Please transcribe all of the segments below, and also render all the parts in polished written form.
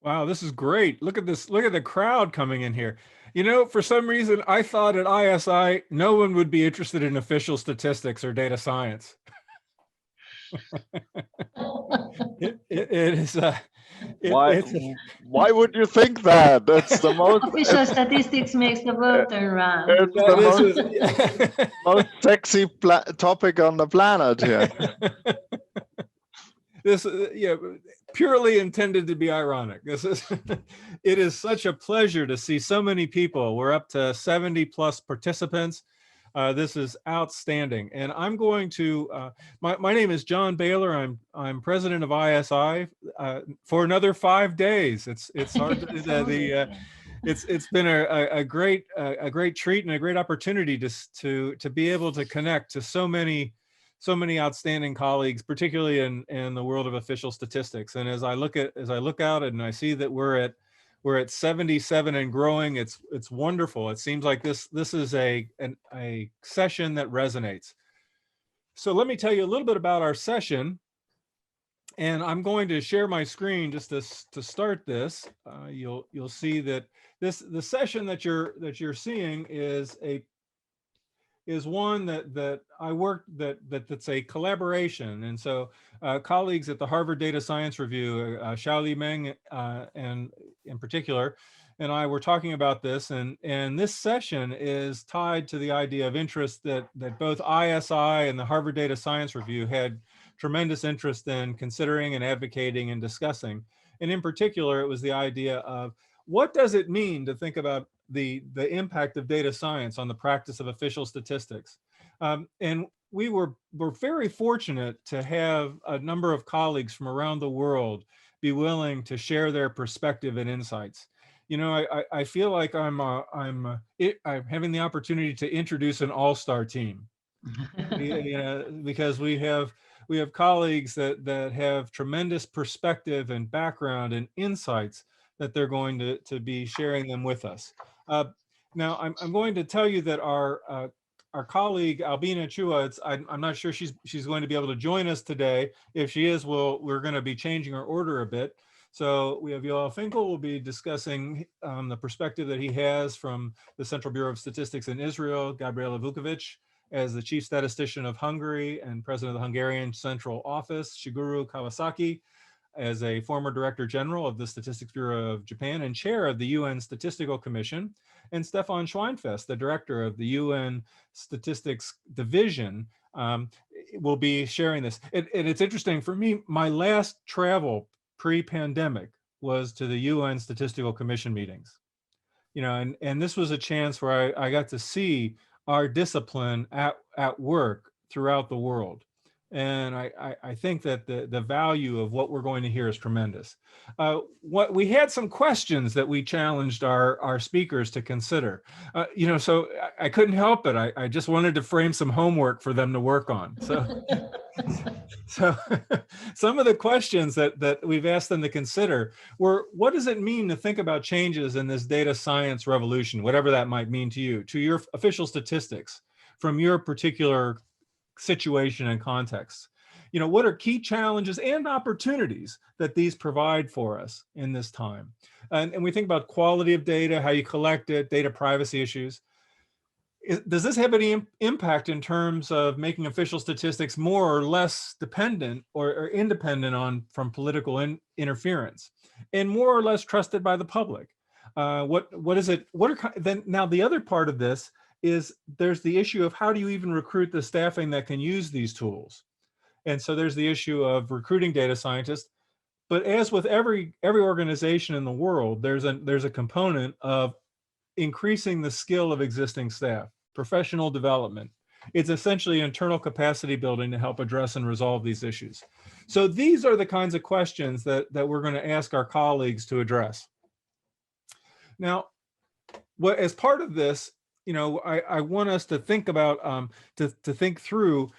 Wow, this is great. Look at this. Look at the crowd coming in here. You know, for some reason, I thought at ISI, no one would be interested in official statistics or data science. It is, Why it's, why would you think that? That's the most Official statistics makes the world turn round. it's the this most is, most sexy topic on the planet here. this, yeah, purely intended to be ironic. This is, it is such a pleasure to see so many people. We're up to 70 plus participants. This is outstanding. And I'm going to, my name is John Baylor. I'm president of ISI for another 5 days. It's hard to, it's been a great treat and a great opportunity to be able to connect to so many outstanding colleagues, particularly in the world of official statistics. And as I look out and I see that we're at 77 and growing, it's wonderful. It seems like this is a session that resonates. So let me tell you a little bit about our session. And I'm going to share my screen just to start this. You'll see that the session that you're seeing is one that I worked that's a collaboration. And so colleagues at the Harvard Data Science Review, Xiaoli Meng and in particular, and I were talking about this, and this session is tied to the idea of interest that both ISI and the Harvard Data Science Review had tremendous interest in considering and advocating and discussing. And in particular, it was the idea of what does it mean to think about the impact of data science on the practice of official statistics. And we were very fortunate to have a number of colleagues from around the world be willing to share their perspective and insights. You know, I feel like I'm having the opportunity to introduce an all-star team. Because we have colleagues that have tremendous perspective and background and insights that they're going to be sharing them with us. Now, I'm going to tell you that our colleague Albina Chua, I'm not sure she's going to be able to join us today. If she is, we're going to be changing our order a bit. So we have Yoel Finkel will be discussing the perspective that he has from the Central Bureau of Statistics in Israel, Gabriela Vukovic as the chief statistician of Hungary and president of the Hungarian Central Office, Shigeru Kawasaki as a former director general of the Statistics Bureau of Japan and chair of the UN Statistical Commission, and Stefan Schweinfest, the director of the UN Statistics Division, will be sharing this. And it's interesting for me, my last travel pre-pandemic was to the UN Statistical Commission meetings. You know, and this was a chance where I got to see our discipline at work throughout the world. And I think that the value of what we're going to hear is tremendous. What we had some questions that we challenged our speakers to consider. You know, so I couldn't help it. I just wanted to frame some homework for them to work on. So some of the questions that we've asked them to consider were, what does it mean to think about changes in this data science revolution, whatever that might mean to you, to your official statistics, from your particular situation and context? You know, what are key challenges and opportunities that these provide for us in this time? And we think about quality of data, how you collect it, data privacy issues. Does this have any impact in terms of making official statistics more or less dependent or independent from political interference, and more or less trusted by the public? What is it? Then now the other part of this is there's the issue of how do you even recruit the staffing that can use these tools? And so there's the issue of recruiting data scientists. But as with every organization in the world, there's a component of increasing the skill of existing staff, professional development. It's essentially internal capacity building to help address and resolve these issues. So these are the kinds of questions that we're going to ask our colleagues to address. Now, as part of this, you know, I want us to think about, to think through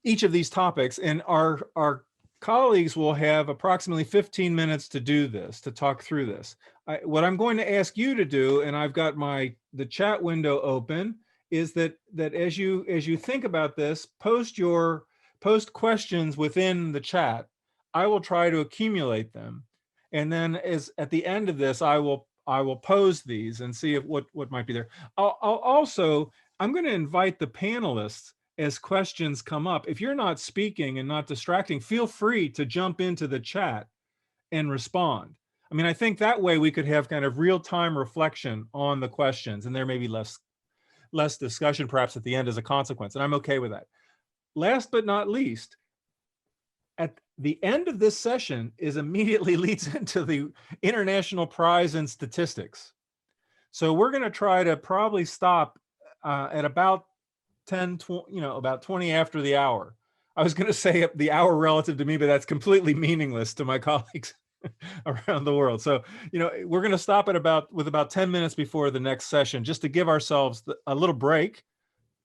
each of these topics, and our colleagues will have approximately 15 minutes to do this, to talk through this. What I'm going to ask you to do, and I've got the chat window open, is that as you think about this, post questions within the chat. I will try to accumulate them. And then at the end of this, I will pose these and see if what might be there. I'm going to invite the panelists as questions come up. If you're not speaking and not distracting, feel free to jump into the chat and respond. I mean, I think that way we could have kind of real-time reflection on the questions, and there may be less discussion perhaps at the end as a consequence, and I'm okay with that. Last but not least, at the end of this session immediately leads into the International Prize in Statistics. So we're going to try to probably stop at about 20, about 20 after the hour. I was going to say the hour relative to me, but that's completely meaningless to my colleagues around the world. So, we're going to stop with about 10 minutes before the next session, just to give ourselves a little break,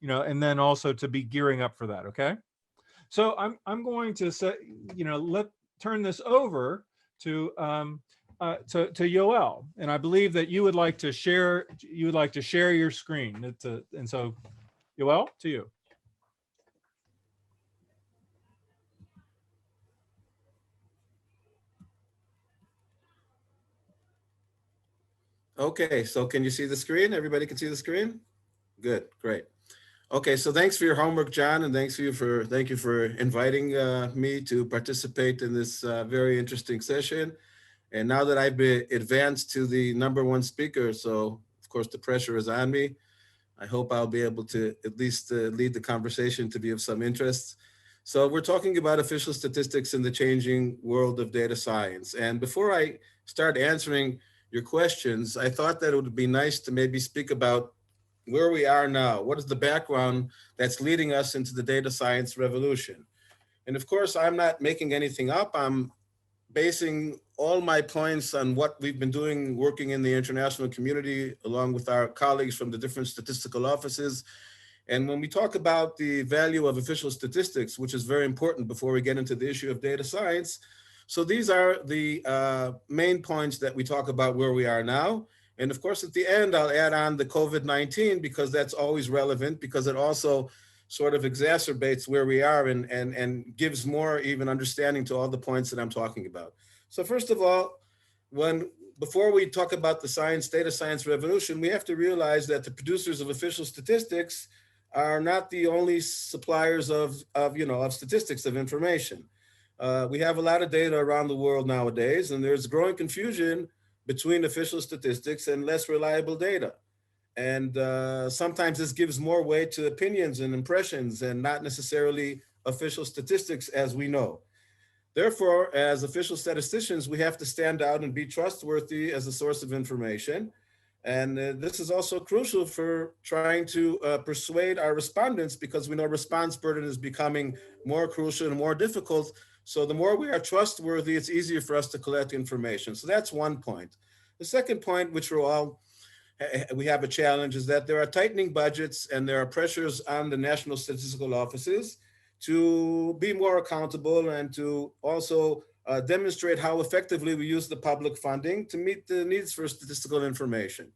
and then also to be gearing up for that. Okay. So I'm going to say, turn this over to Yoel, and I believe that you would like to share your screen. And so, Yoel, to you. Okay, so can you see the screen? Everybody can see the screen? Good, great. Okay, so thanks for your homework, John, and thank you for inviting me to participate in this very interesting session. And now that I've been advanced to the #1 speaker, so of course the pressure is on me. I hope I'll be able to at least lead the conversation to be of some interest. So we're talking about official statistics in the changing world of data science. And before I start answering your questions, I thought that it would be nice to maybe speak about where we are now. What is the background that's leading us into the data science revolution? And of course, I'm not making anything up. I'm basing all my points on what we've been doing, working in the international community, along with our colleagues from the different statistical offices. And when we talk about the value of official statistics, which is very important before we get into the issue of data science, so these are the main points that we talk about where we are now. And of course, at the end, I'll add on the COVID-19 because that's always relevant, because it also sort of exacerbates where we are and gives more even understanding to all the points that I'm talking about. So first of all, before we talk about the data science revolution, we have to realize that the producers of official statistics are not the only suppliers of statistics, of information. We have a lot of data around the world nowadays, and there's growing confusion between official statistics and less reliable data. And sometimes this gives more weight to opinions and impressions and not necessarily official statistics as we know. Therefore, as official statisticians, we have to stand out and be trustworthy as a source of information. And this is also crucial for trying to persuade our respondents, because we know response burden is becoming more crucial and more difficult. So the more we are trustworthy, it's easier for us to collect information. So that's one point. The second point, which we have a challenge, is that there are tightening budgets and there are pressures on the national statistical offices to be more accountable and to also demonstrate how effectively we use the public funding to meet the needs for statistical information.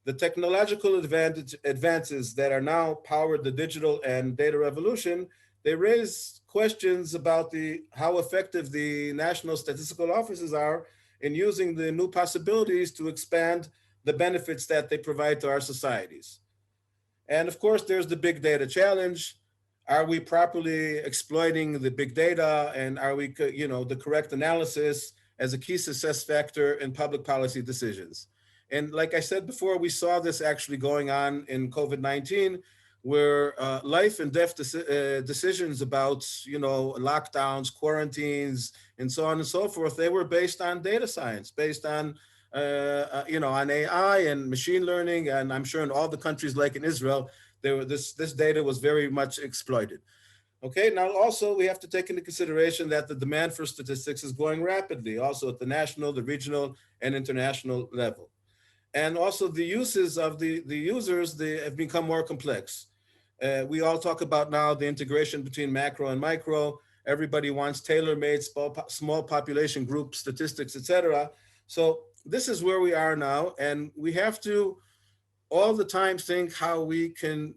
The technological advances that are now powered the digital and data revolution, they raise questions about how effective the national statistical offices are in using the new possibilities to expand the benefits that they provide to our societies. And of course, there's the big data challenge. Are we properly exploiting the big data, and are we, the correct analysis as a key success factor in public policy decisions? And like I said before, we saw this actually going on in COVID-19, where life and death decisions about, lockdowns, quarantines, and so on and so forth, they were based on data science, based on on AI and machine learning. And I'm sure in all the countries, like in Israel, this data was very much exploited. Okay, now also we have to take into consideration that the demand for statistics is growing rapidly, also at the national, the regional, and international level. And also the uses of the users, they have become more complex. We all talk about now the integration between macro and micro. Everybody wants tailor-made small population group statistics, etc. So this is where we are now, and we have to all the time think how we can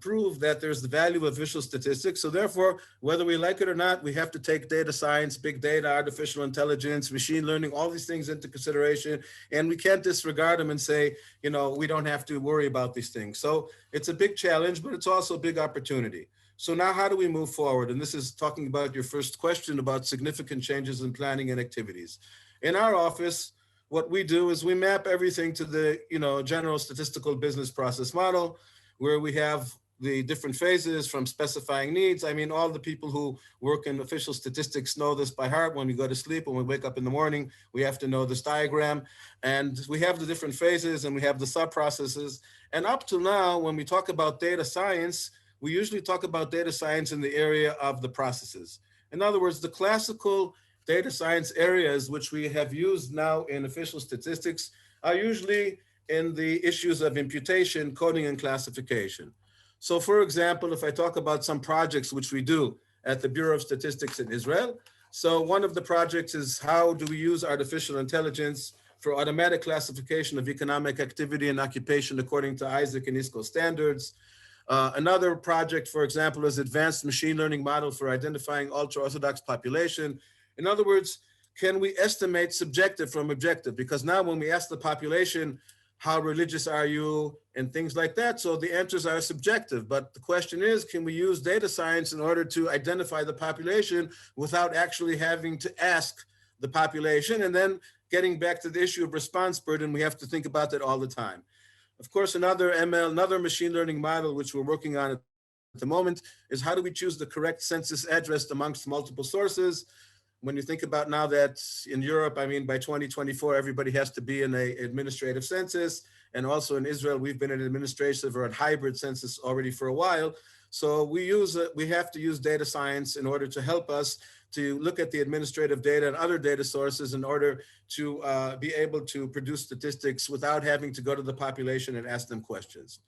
prove that there's the value of visual statistics. So therefore, whether we like it or not, we have to take data science, big data, artificial intelligence, machine learning, all these things into consideration. And we can't disregard them and say, you know, we don't have to worry about these things. So it's a big challenge, but it's also a big opportunity. So now how do we move forward? And this is talking about your first question about significant changes in planning and activities. In our office, what we do is we map everything to the, you know, general statistical business process model, where we have the different phases from specifying needs. I mean, all the people who work in official statistics know this by heart. When we go to sleep, when we wake up in the morning, we have to know this diagram. And we have the different phases and we have the sub-processes. And up to now, when we talk about data science, we usually talk about data science in the area of the processes. In other words, the classical data science areas, which we have used now in official statistics, are usually in the issues of imputation, coding, and classification. So for example, if I talk about some projects which we do at the Bureau of Statistics in Israel, so one of the projects is how do we use artificial intelligence for automatic classification of economic activity and occupation according to Isaac and ISCO standards. Another project, for example, is advanced machine learning model for identifying ultra-Orthodox population. In other words, can we estimate subjective from objective? Because now when we ask the population, how religious are you and things like that, so the answers are subjective. But the question is, can we use data science in order to identify the population without actually having to ask the population? And then getting back to the issue of response burden, we have to think about that all the time. Of course, another ML, another machine learning model, which we're working on at the moment, is how do we choose the correct census address amongst multiple sources? When you think about now that in Europe, I mean, by 2024, everybody has to be in an administrative census. And also in Israel, we've been in an administrative or a hybrid census already for a while. So we have to use data science in order to help us to look at the administrative data and other data sources in order to be able to produce statistics without having to go to the population and ask them questions.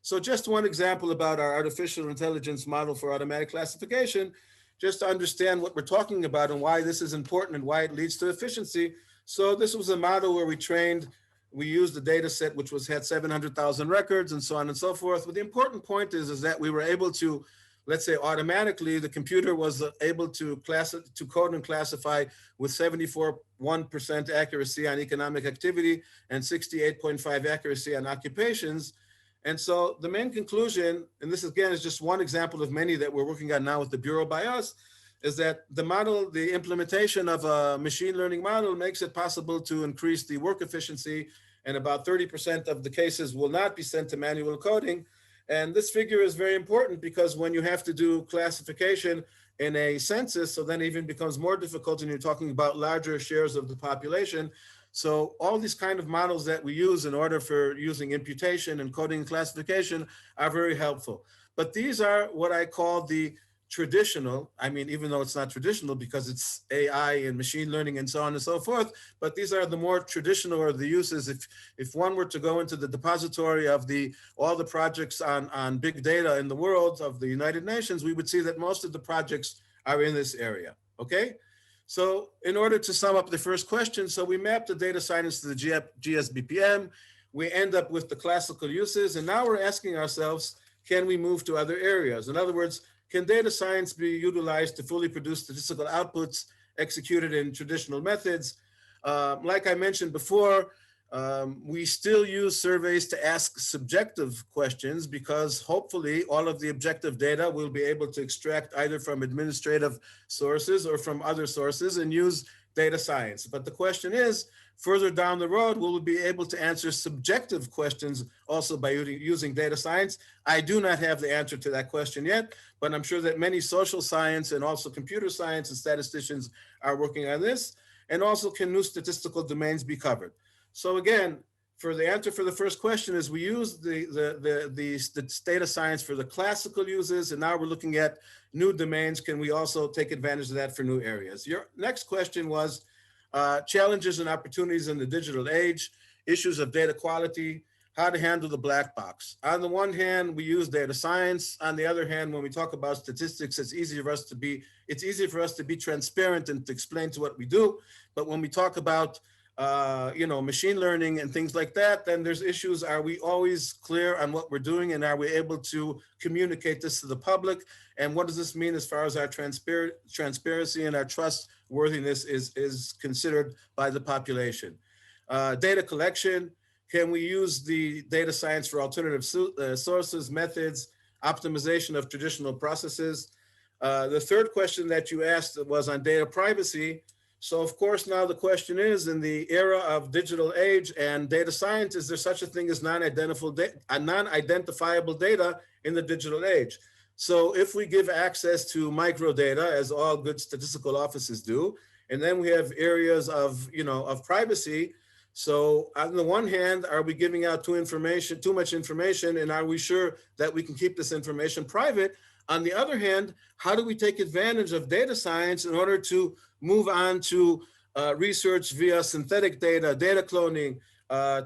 So just one example about our artificial intelligence model for automatic classification, just to understand what we're talking about and why this is important and why it leads to efficiency. So this was a model where we used the data set, which had 700,000 records and so on and so forth. But the important point is that we were able to, let's say automatically, the computer was able to code and classify with 74.1% accuracy on economic activity and 68.5% accuracy on occupations. And so the main conclusion, and this again is just one example of many that we're working on now with the Bureau by us, is that the model, the implementation of a machine learning model makes it possible to increase the work efficiency, and about 30% of the cases will not be sent to manual coding. And this figure is very important because when you have to do classification in a census, so then it even becomes more difficult and you're talking about larger shares of the population. So all these kind of models that we use in order for using imputation and coding and classification are very helpful. But these are what I call the traditional, I mean, even though it's not traditional because it's AI and machine learning and so on and so forth, but these are the more traditional or the uses. If one were to go into the depository of all the projects on big data in the world of the United Nations, we would see that most of the projects are in this area, okay? So in order to sum up the first question, so we mapped the data science to the GSBPM, we end up with the classical uses, and now we're asking ourselves, can we move to other areas? In other words, can data science be utilized to fully produce statistical outputs executed in traditional methods? Like I mentioned before, we still use surveys to ask subjective questions because hopefully all of the objective data we'll be able to extract either from administrative sources or from other sources and use data science. But the question is, further down the road, will we be able to answer subjective questions also by using data science? I do not have the answer to that question yet, but I'm sure that many social science and also computer science and statisticians are working on this. And also, can new statistical domains be covered? So again, for the answer for the first question is we use the data science for the classical uses, and now we're looking at new domains. Can we also take advantage of that for new areas? Your next question was challenges and opportunities in the digital age, issues of data quality, how to handle the black box. On the one hand, we use data science. On the other hand, when we talk about statistics, it's easy for us to be transparent and to explain to what we do. But when we talk about machine learning and things like that, then there's issues. Are we always clear on what we're doing, and are we able to communicate this to the public? And what does this mean as far as our transparency and our trustworthiness is considered by the population? Data collection, can we use the data science for alternative sources, methods, optimization of traditional processes? The third question that you asked was on data privacy. So of course, now the question is, in the era of digital age and data science, is there such a thing as non-identifiable data in the digital age? So if we give access to microdata, as all good statistical offices do, and then we have areas of privacy. So on the one hand, are we giving out too much information, and are we sure that we can keep this information private? On the other hand, how do we take advantage of data science in order to move on to research via synthetic data, data cloning,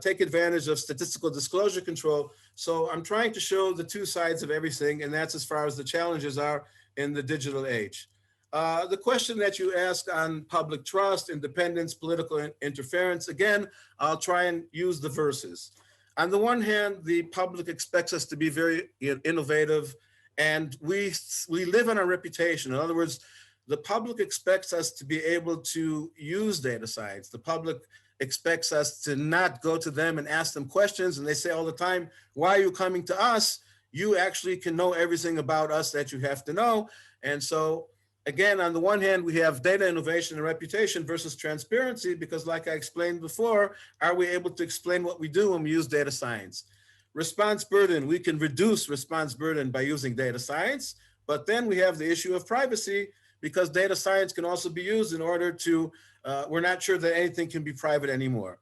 take advantage of statistical disclosure control? So I'm trying to show the two sides of everything, and that's as far as the challenges are in the digital age. The question that you asked on public trust, independence, political interference, again, I'll try and use the verses. On the one hand, the public expects us to be very innovative, and we live on our reputation. In other words, the public expects us to be able to use data science. The public expects us to not go to them and ask them questions. And they say all the time, why are you coming to us? You actually can know everything about us that you have to know. And so again, on the one hand, we have data innovation and reputation versus transparency, because like I explained before, are we able to explain what we do when we use data science? Response burden, we can reduce response burden by using data science, but then we have the issue of privacy, because data science can also be used in order to, we're not sure that anything can be private anymore.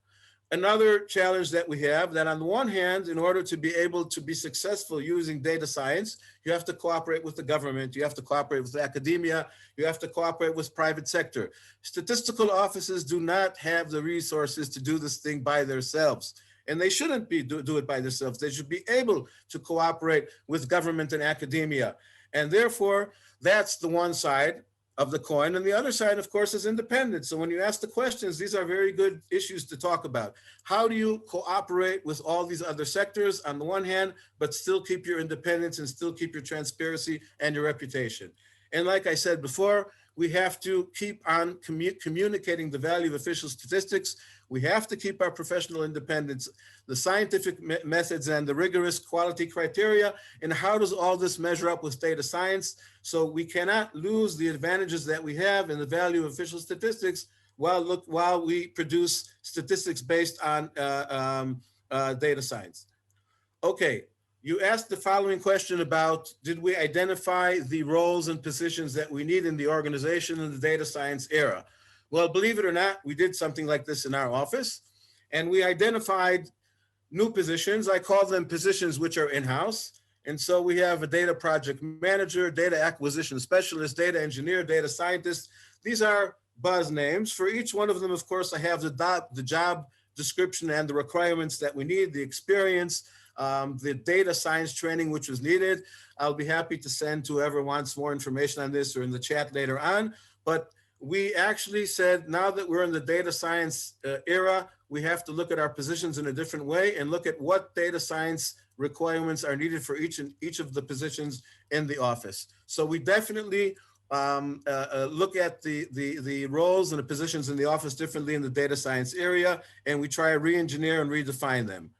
Another challenge that we have, that on the one hand, in order to be able to be successful using data science, you have to cooperate with the government, you have to cooperate with academia, you have to cooperate with private sector. Statistical offices do not have the resources to do this thing by themselves, and they shouldn't do it by themselves. They should be able to cooperate with government and academia. And therefore, that's the one side of the coin. And the other side, of course, is independence. So when you ask the questions, these are very good issues to talk about. How do you cooperate with all these other sectors on the one hand, but still keep your independence and still keep your transparency and your reputation? And like I said before, we have to keep on communicating the value of official statistics. We have to keep our professional independence, the scientific methods and the rigorous quality criteria. And how does all this measure up with data science? So we cannot lose the advantages that we have in the value of official statistics while we produce statistics based on data science. Okay. You asked the following question about, did we identify the roles and positions that we need in the organization in the data science era? Well, believe it or not, we did something like this in our office, and we identified new positions. I call them positions which are in-house. And so we have a data project manager, data acquisition specialist, data engineer, data scientist. These are buzz names. For each one of them, of course, I have the job description and the requirements that we need, the experience, the data science training which was needed. I'll be happy to send to whoever wants more information on this or in the chat later on. But we actually said, now that we're in the data science era, we have to look at our positions in a different way and look at what data science requirements are needed for each of the positions in the office. So we definitely look at the roles and the positions in the office differently in the data science area, and we try to re-engineer and redefine them.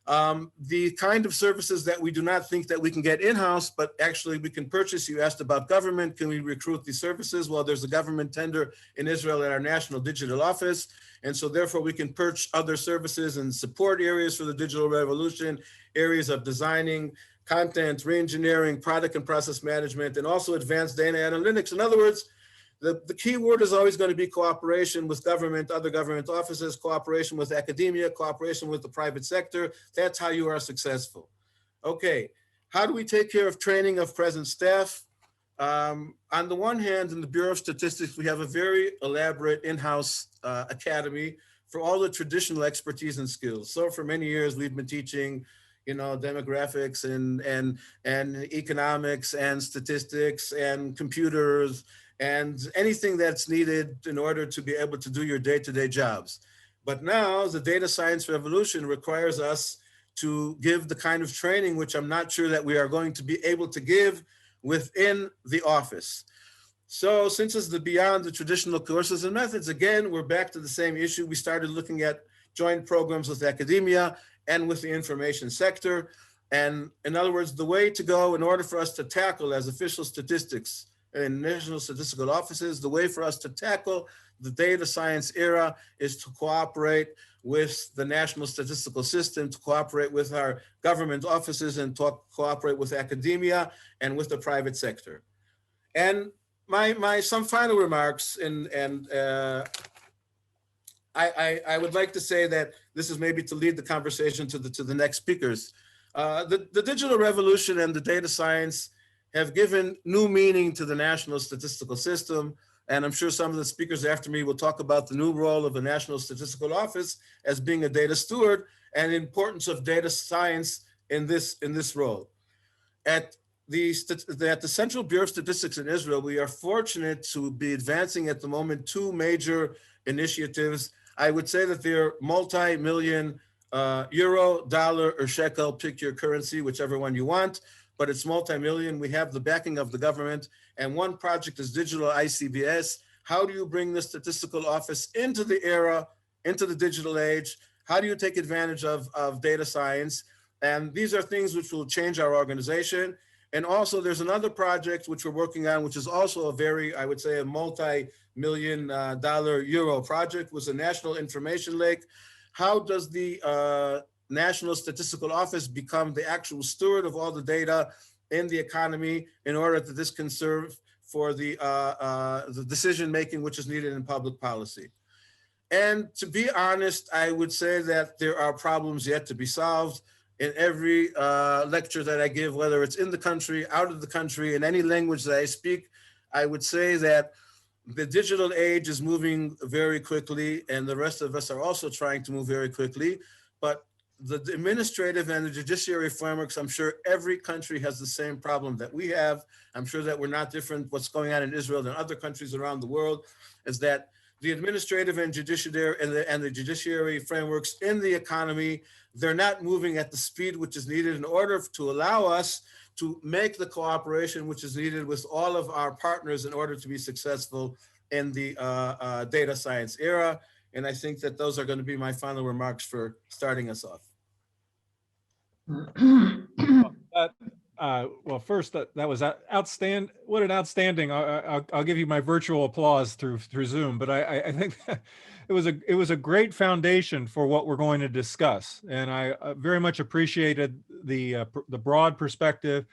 The kind of services that we do not think that we can get in-house, but actually we can purchase. You asked about government. Can we recruit these services? Well, there's a government tender in Israel at our National Digital Office. And so therefore we can purchase other services and support areas for the digital revolution, areas of designing, content, re-engineering, product and process management, and also advanced data analytics. In other words, the key word is always going to be cooperation with government, other government offices, cooperation with academia, cooperation with the private sector. That's how you are successful. Okay, how do we take care of training of present staff? On the one hand, in the Bureau of Statistics, we have a very elaborate in-house academy for all the traditional expertise and skills. So for many years, we've been teaching, demographics and economics and statistics and computers and anything that's needed in order to be able to do your day-to-day jobs. But now the data science revolution requires us to give the kind of training which I'm not sure that we are going to be able to give within the office. So since it's beyond the traditional courses and methods, again, we're back to the same issue. We started looking at joint programs with academia and with the information sector. And in other words, the way to go in order for us to tackle as official statistics in national statistical offices, the way for us to tackle the data science era is to cooperate with the national statistical system, to cooperate with our government offices, and to cooperate with academia and with the private sector. And my some final remarks, and I would like to say that this is maybe to lead the conversation to the next speakers. The digital revolution and the data science have given new meaning to the national statistical system. And I'm sure some of the speakers after me will talk about the new role of the National Statistical Office as being a data steward and the importance of data science in this role. At the Central Bureau of Statistics in Israel, we are fortunate to be advancing at the moment two major initiatives. I would say that they're multi-million euro, dollar, or shekel, pick your currency, whichever one you want, but it's multi-million. We have the backing of the government, and one project is digital ICBS. How do you bring the statistical office into the era, into the digital age? How do you take advantage of data science? And these are things which will change our organization. And also there's another project which we're working on, which is also a very, I would say, a multi-million dollar euro project, was a national information lake. How does the National Statistical Office become the actual steward of all the data in the economy in order that this can serve for the decision-making which is needed in public policy? And to be honest, I would say that there are problems yet to be solved. In every lecture that I give, whether it's in the country, out of the country, in any language that I speak, I would say that the digital age is moving very quickly, and the rest of us are also trying to move very quickly. But the administrative and the judiciary frameworks, I'm sure every country has the same problem that we have. I'm sure that we're not different what's going on in Israel than other countries around the world, is that the administrative and the judiciary frameworks in the economy, they're not moving at the speed which is needed in order to allow us to make the cooperation which is needed with all of our partners in order to be successful in the data science era. And I think that those are going to be my final remarks for starting us off. Well, first, that was outstanding. What an outstanding! I'll give you my virtual applause through Zoom. But I think that it was a great foundation for what we're going to discuss, and I very much appreciated the broad perspective.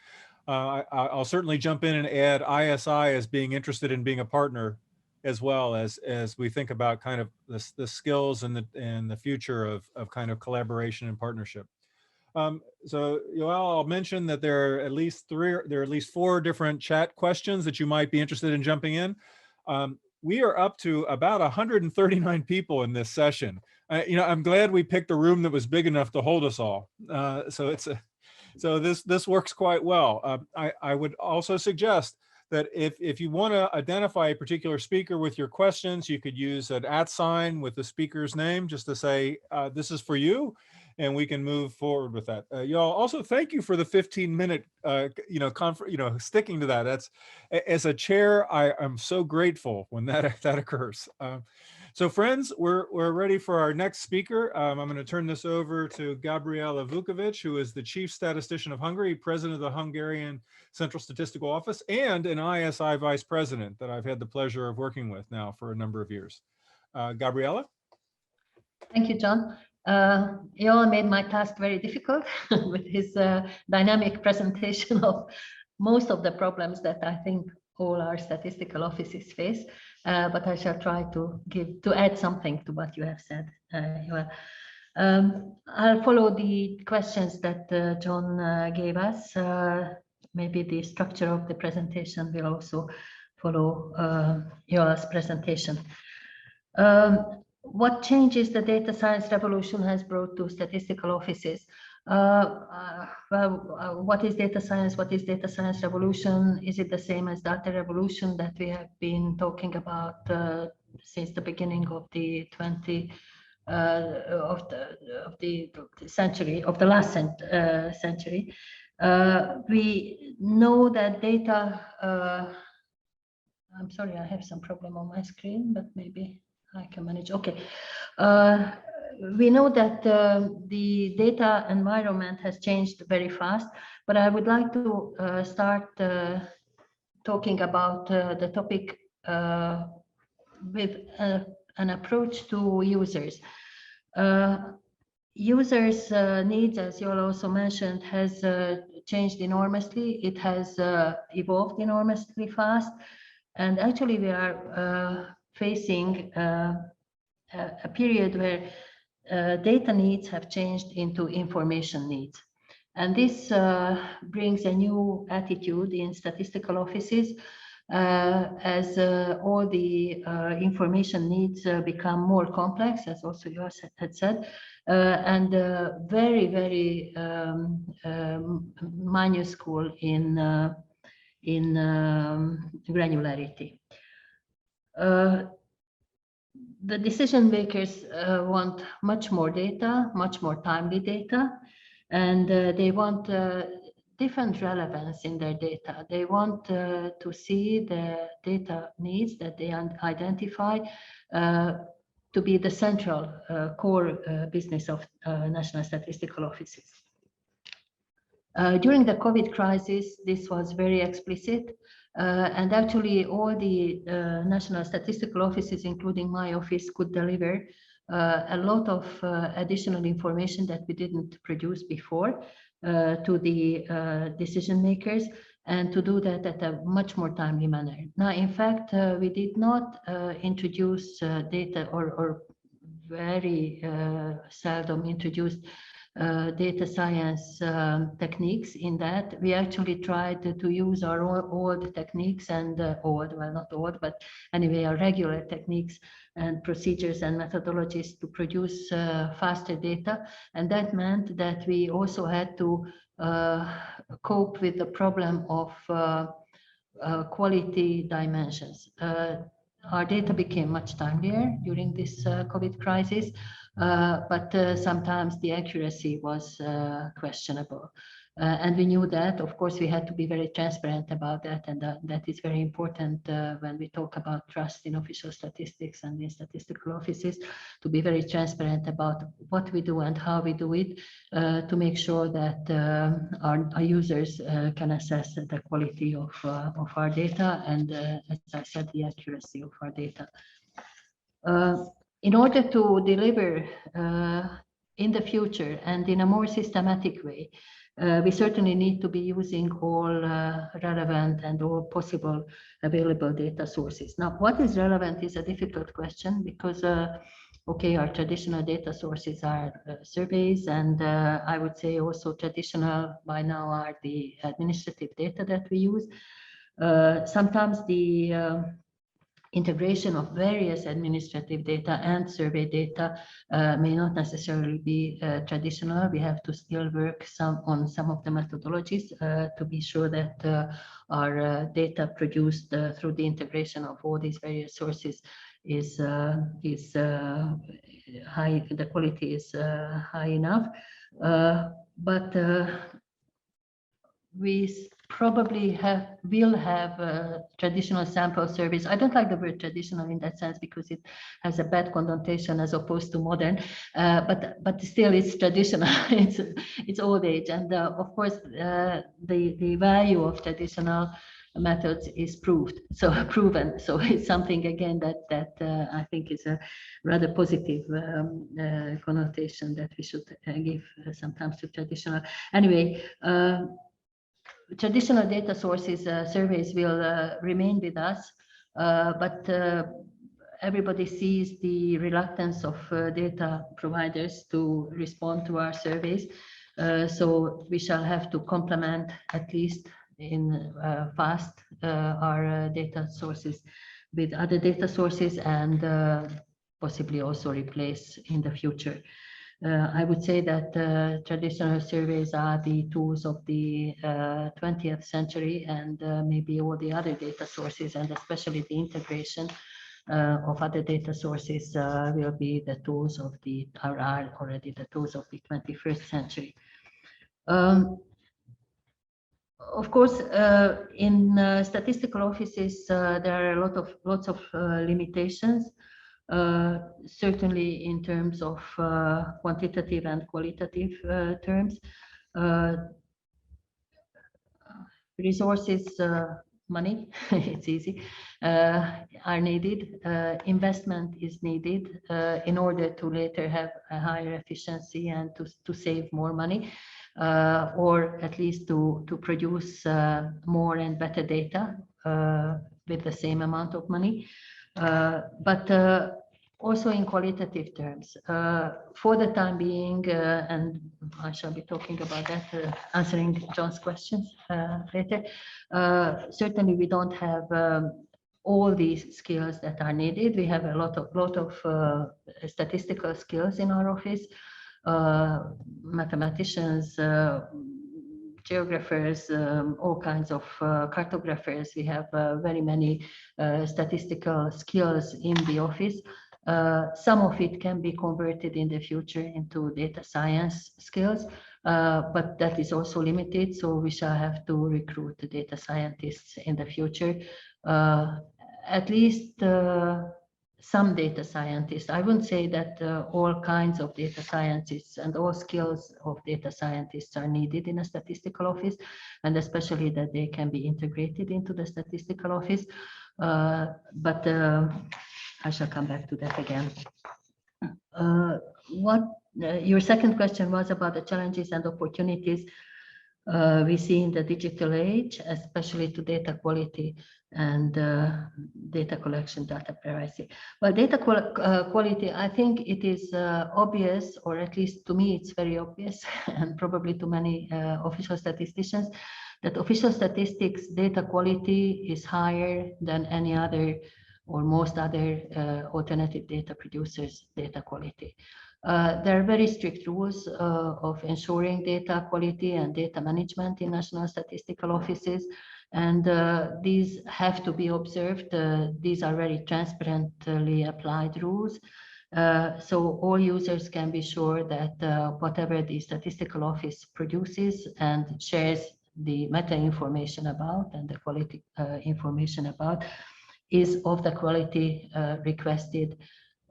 I'll certainly jump in and add ISI as being interested in being a partner, as well as we think about kind of the skills and the future of kind of collaboration and partnership. So Yoel, I'll mention that there are at least 4 different chat questions that you might be interested in jumping in. We are up to about 139 people in this session. I'm glad we picked a room that was big enough to hold us all. So this works quite well. I would also suggest that if you want to identify a particular speaker with your questions, you could use an @sign with the speaker's name just to say, this is for you, and we can move forward with that. Y'all, also thank you for the 15-minute, sticking to that. That's, as a chair, I'm so grateful when that occurs. So friends, we're ready for our next speaker. I'm going to turn this over to Gabriela Vukovic, who is the Chief Statistician of Hungary, President of the Hungarian Central Statistical Office, and an ISI Vice President that I've had the pleasure of working with now for a number of years. Gabriela? Thank you, John. Yoel made my task very difficult with his dynamic presentation of most of the problems that I think all our statistical offices face. But I shall try to add something to what you have said, Yoel. I'll follow the questions that John gave us. Maybe the structure of the presentation will also follow Yoel's presentation. What changes the data science revolution has brought to statistical offices? What is data science? What is data science revolution? Is it the same as data revolution that we have been talking about since the beginning of the century, of the last century. We know that data. I'm sorry, I have some problem on my screen, but maybe I can manage. Okay. We know that the data environment has changed very fast, but I would like to start talking about the topic with an approach to users. Users' needs, as you all also mentioned, has changed enormously. It has evolved enormously fast. And actually, we are facing a period where data needs have changed into information needs. And this brings a new attitude in statistical offices as all the information needs become more complex, as also you had said, and very, very minuscule in granularity. The decision makers want much more data, much more timely data, and they want different relevance in their data. They want to see the data needs that they identify to be the central core business of national statistical offices. During the COVID crisis, this was very explicit. And actually, all the national statistical offices, including my office, could deliver a lot of additional information that we didn't produce before to the decision makers, and to do that at a much more timely manner. Now, in fact, we did not introduce data or very seldom introduced data science techniques in that. We actually tried to use our old techniques and well, not old, but anyway, our regular techniques and procedures and methodologies to produce faster data. And that meant that we also had to cope with the problem of quality dimensions. Our data became much timelier during this COVID crisis, but sometimes the accuracy was questionable. And we knew that. Of course, we had to be very transparent about that, and that is very important when we talk about trust in official statistics and in statistical offices, to be very transparent about what we do and how we do it, to make sure that our users can assess the quality of our data and, as I said, the accuracy of our data. In order to deliver in the future and in a more systematic way, we certainly need to be using all relevant and all possible available data sources. Now, what is relevant is a difficult question because, okay, our traditional data sources are surveys, and I would say also traditional by now are the administrative data that we use. Sometimes the integration of various administrative data and survey data may not necessarily be traditional. We have to still work on some of the methodologies to be sure that our data produced through the integration of all these various sources is high, the quality is high enough. But we probably will have traditional sample surveys. I don't like the word traditional in that sense because it has a bad connotation as opposed to modern, but still it's traditional. it's old age, and of course the value of traditional methods is proven. So it's something again that I think is a rather positive connotation that we should give sometimes to traditional. Anyway. Traditional data sources, surveys will remain with us, but everybody sees the reluctance of data providers to respond to our surveys. So we shall have to complement, at least in fast, our data sources with other data sources, and possibly also replace in the future. I would say that traditional surveys are the tools of the 20th century, and maybe all the other data sources, and especially the integration of other data sources will be the tools of are already the tools of the 21st century. Of course, in statistical offices, there are lots of limitations. Certainly in terms of quantitative and qualitative terms. Resources, money, it's easy, are needed. Investment is needed in order to later have a higher efficiency and to save more money, or at least to produce more and better data with the same amount of money. But also in qualitative terms. For the time being, and I shall be talking about that, answering John's questions later, certainly we don't have all these skills that are needed. We have a lot of statistical skills in our office, mathematicians, geographers, all kinds of cartographers. We have very many statistical skills in the office. Some of it can be converted in the future into data science skills, but that is also limited. So we shall have to recruit the data scientists in the future. At least some data scientists. I wouldn't say that all kinds of data scientists and all skills of data scientists are needed in a statistical office, and especially that they can be integrated into the statistical office. But I shall come back to that again. Your second question was about the challenges and opportunities we see in the digital age, especially to data quality and data collection, data privacy. Well, data quality, I think it is obvious, or at least to me, it's very obvious, and probably to many official statisticians, that official statistics data quality is higher than any other or most other alternative data producers' data quality. There are very strict rules of ensuring data quality and data management in national statistical offices, and these have to be observed. These are very transparently applied rules. So all users can be sure that whatever the statistical office produces and shares the meta information about and the quality information about is of the quality requested,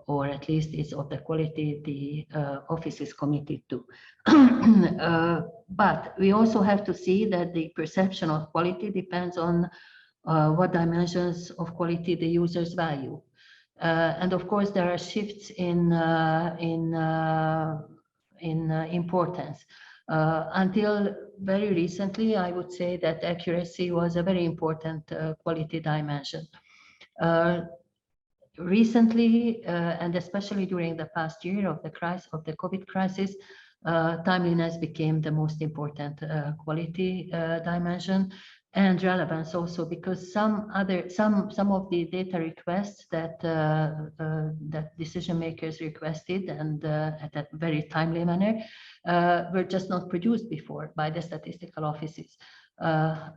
or at least is of the quality the office is committed to. But we also have to see that the perception of quality depends on what dimensions of quality the users value. And of course, there are shifts in importance. Until very recently, I would say that accuracy was a very important quality dimension. Recently, and especially during the past year of the COVID crisis, timeliness became the most important quality dimension, and relevance also, because some of the data requests that that decision makers requested, and at a very timely manner, were just not produced before by the statistical offices.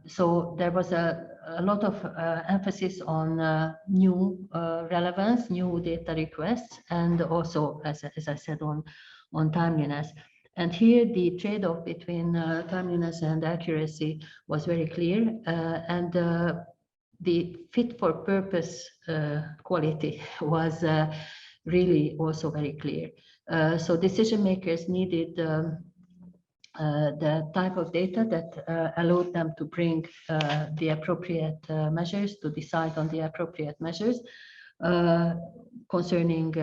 So there was a lot of emphasis on new relevance, new data requests, and also, as I said, on timeliness. And here the trade-off between timeliness and accuracy was very clear, and the fit for purpose quality was really also very clear. So decision makers needed the type of data that allowed them to bring the appropriate measures, to decide on the appropriate measures concerning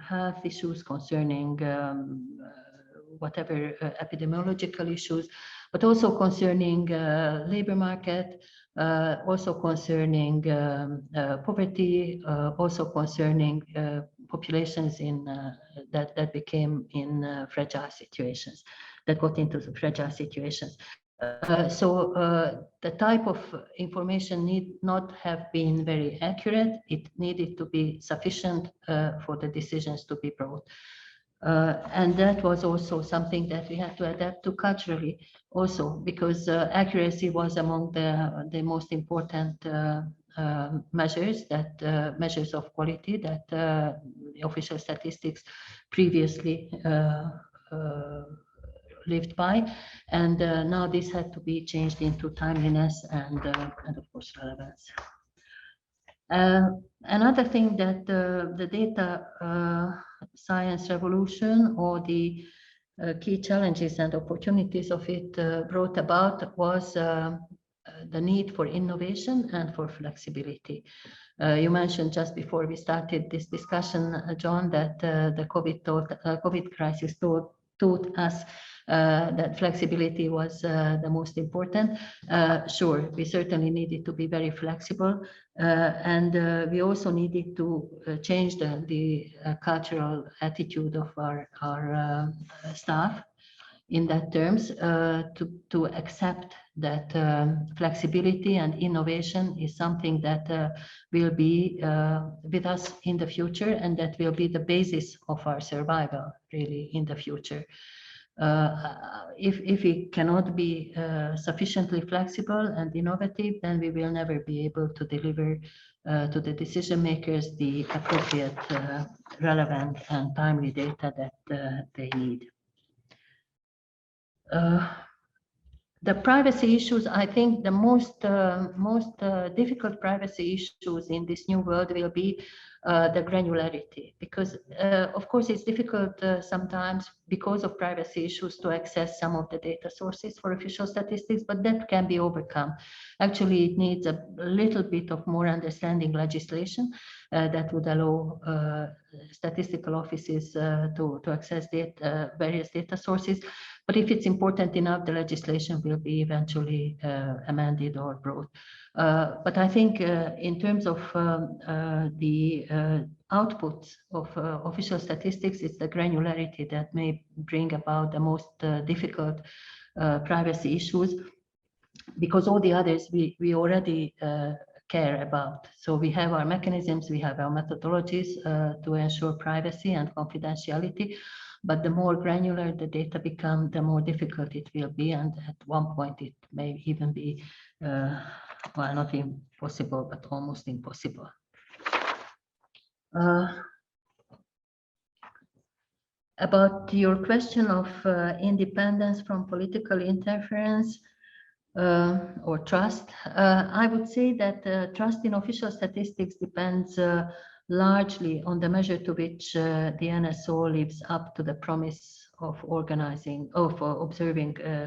health issues, concerning whatever epidemiological issues, but also concerning labor market, also concerning poverty, also concerning populations in that became in fragile situations, that got into fragile situations. So the type of information need not have been very accurate. It needed to be sufficient for the decisions to be brought. And that was also something that we had to adapt to culturally also, because accuracy was among the most important measures measures of quality that the official statistics previously lived by, and now this had to be changed into timeliness and of course relevance. Another thing that the data science revolution, or the key challenges and opportunities of it brought about, was the need for innovation and for flexibility. You mentioned just before we started this discussion, John, that the COVID crisis taught us that flexibility was the most important. Sure, we certainly needed to be very flexible, and we also needed to change the cultural attitude of our staff in that terms, to accept that flexibility and innovation is something that will be with us in the future, and that will be the basis of our survival really in the future. If we cannot be sufficiently flexible and innovative, then we will never be able to deliver to the decision makers the appropriate, relevant and timely data that they need. The privacy issues, I think the most difficult privacy issues in this new world will be the granularity, because of course it's difficult sometimes because of privacy issues to access some of the data sources for official statistics, but that can be overcome. Actually, it needs a little bit of more understanding legislation that would allow statistical offices to access various data sources. But if it's important enough, the legislation will be eventually amended or brought. But I think in terms of the outputs of official statistics, it's the granularity that may bring about the most difficult privacy issues, because all the others we already care about. So we have our mechanisms, we have our methodologies to ensure privacy and confidentiality. But the more granular the data become, the more difficult it will be. And at one point, it may even be, well, not impossible, but almost impossible. About your question of independence from political interference or trust, I would say that trust in official statistics depends largely on the measure to which the NSO lives up to the promise of observing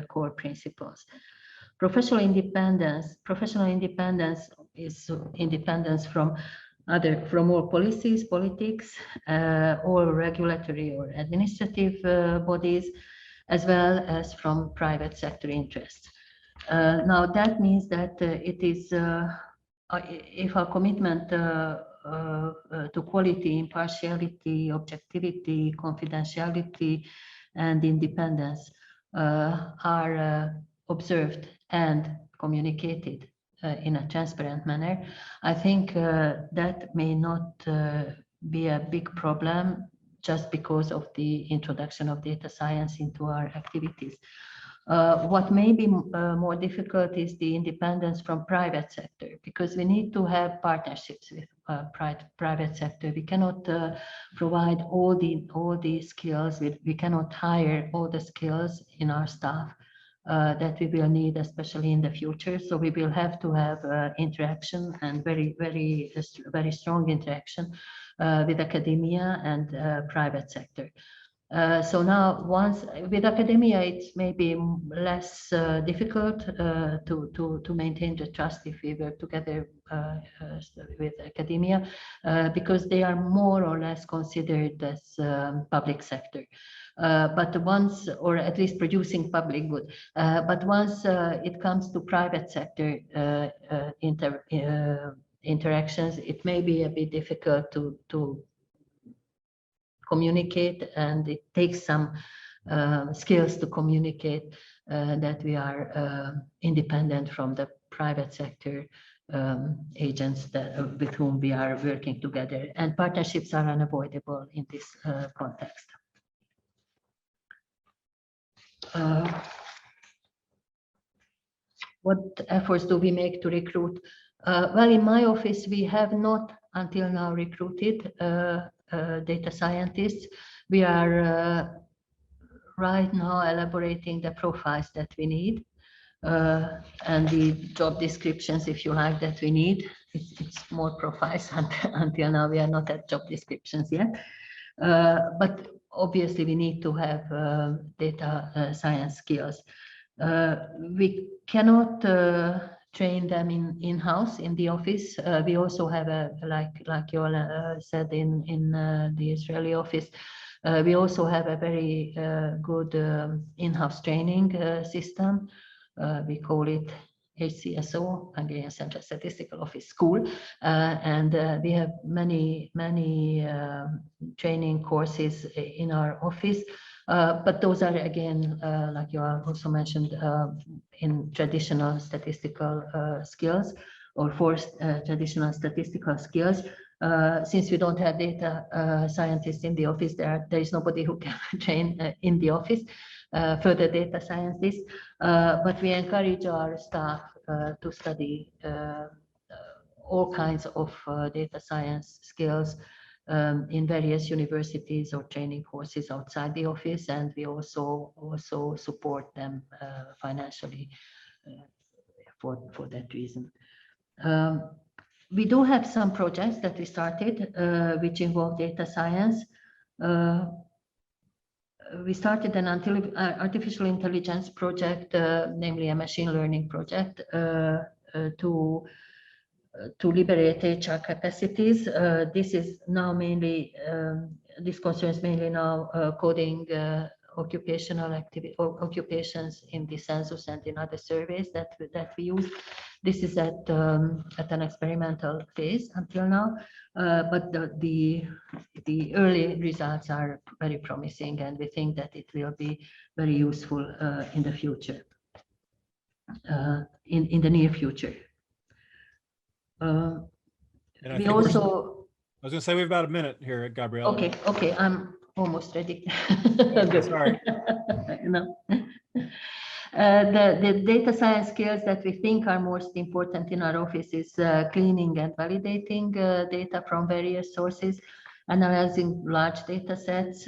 core principles. Professional independence is independence from all policies, politics, all regulatory or administrative bodies, as well as from private sector interests. Now that means that it is, if our commitment to quality, impartiality, objectivity, confidentiality, and independence are observed and communicated in a transparent manner, I think that may not be a big problem just because of the introduction of data science into our activities. What may be more difficult is the independence from private sector, because we need to have partnerships with private sector. We cannot provide all the skills. We cannot hire all the skills in our staff that we will need, especially in the future. So we will have to have interaction, and very strong interaction with academia and private sector. So now, once with academia, it's maybe less difficult to maintain the trust if we work together with academia, because they are more or less considered as public sector. But once, or at least producing public good, but once it comes to private sector interactions, it may be a bit difficult to communicate, and it takes some skills to communicate that we are independent from the private sector agents with whom we are working together, and partnerships are unavoidable in this context. What efforts do we make to recruit Well, in my office, we have not until now recruited data scientists. We are right now elaborating the profiles that we need and the job descriptions, if you like, that we need. It's more profiles. Until now, we are not at job descriptions yet. But obviously, we need to have data science skills. We cannot train them in-house in the office. We also have like you all said in the Israeli office. We also have a very good in-house training system. We call it HCSO, Hungarian Central Statistical Office School, and we have many training courses in our office. But those are again, like you also mentioned, in traditional statistical skills or for traditional statistical skills. Since we don't have data scientists in the office, there is nobody who can train in the office further data scientists. But we encourage our staff to study all kinds of data science skills in various universities or training courses outside the office, and we also support them financially for that reason. We do have some projects that we started which involve data science. We started an artificial intelligence project, namely a machine learning project, to liberate HR capacities. This is now mainly, this concerns mainly now coding occupational activity or occupations in the census and in other surveys that we use. This is at an experimental phase until now, but the early results are very promising, and we think that it will be very useful in the future, in the near future. We also. I was going to say we have about a minute here, Gabriela. Okay, I'm almost ready. Okay, sorry. No. The data science skills that we think are most important in our office is cleaning and validating data from various sources, analyzing large data sets,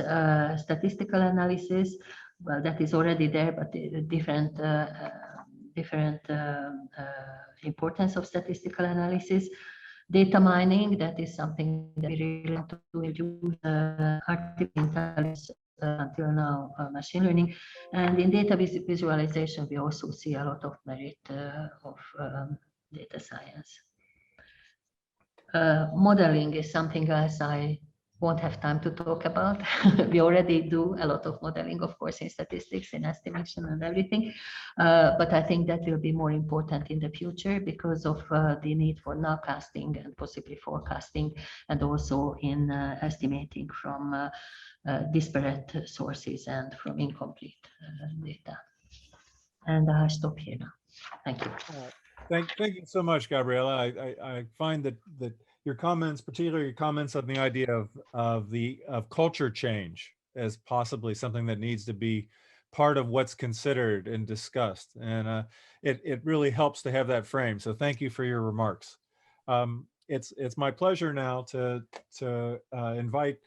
statistical analysis. Well, that is already there, but different importance of statistical analysis. Data mining, that is something that we really want to use, artificial intelligence, until now machine learning, and in data visualization we also see a lot of merit of data science. Modeling is something else I won't have time to talk about. We already do a lot of modeling, of course, in statistics, in estimation and everything, but I think that will be more important in the future because of the need for nowcasting and possibly forecasting, and also in estimating from disparate sources and from incomplete data. And I'll stop here now. Thank you. Thank you so much, Gabriela. I find that your comments, particularly your comments on the idea of culture change as possibly something that needs to be part of what's considered and discussed, and it really helps to have that frame. So thank you for your remarks. It's my pleasure now to invite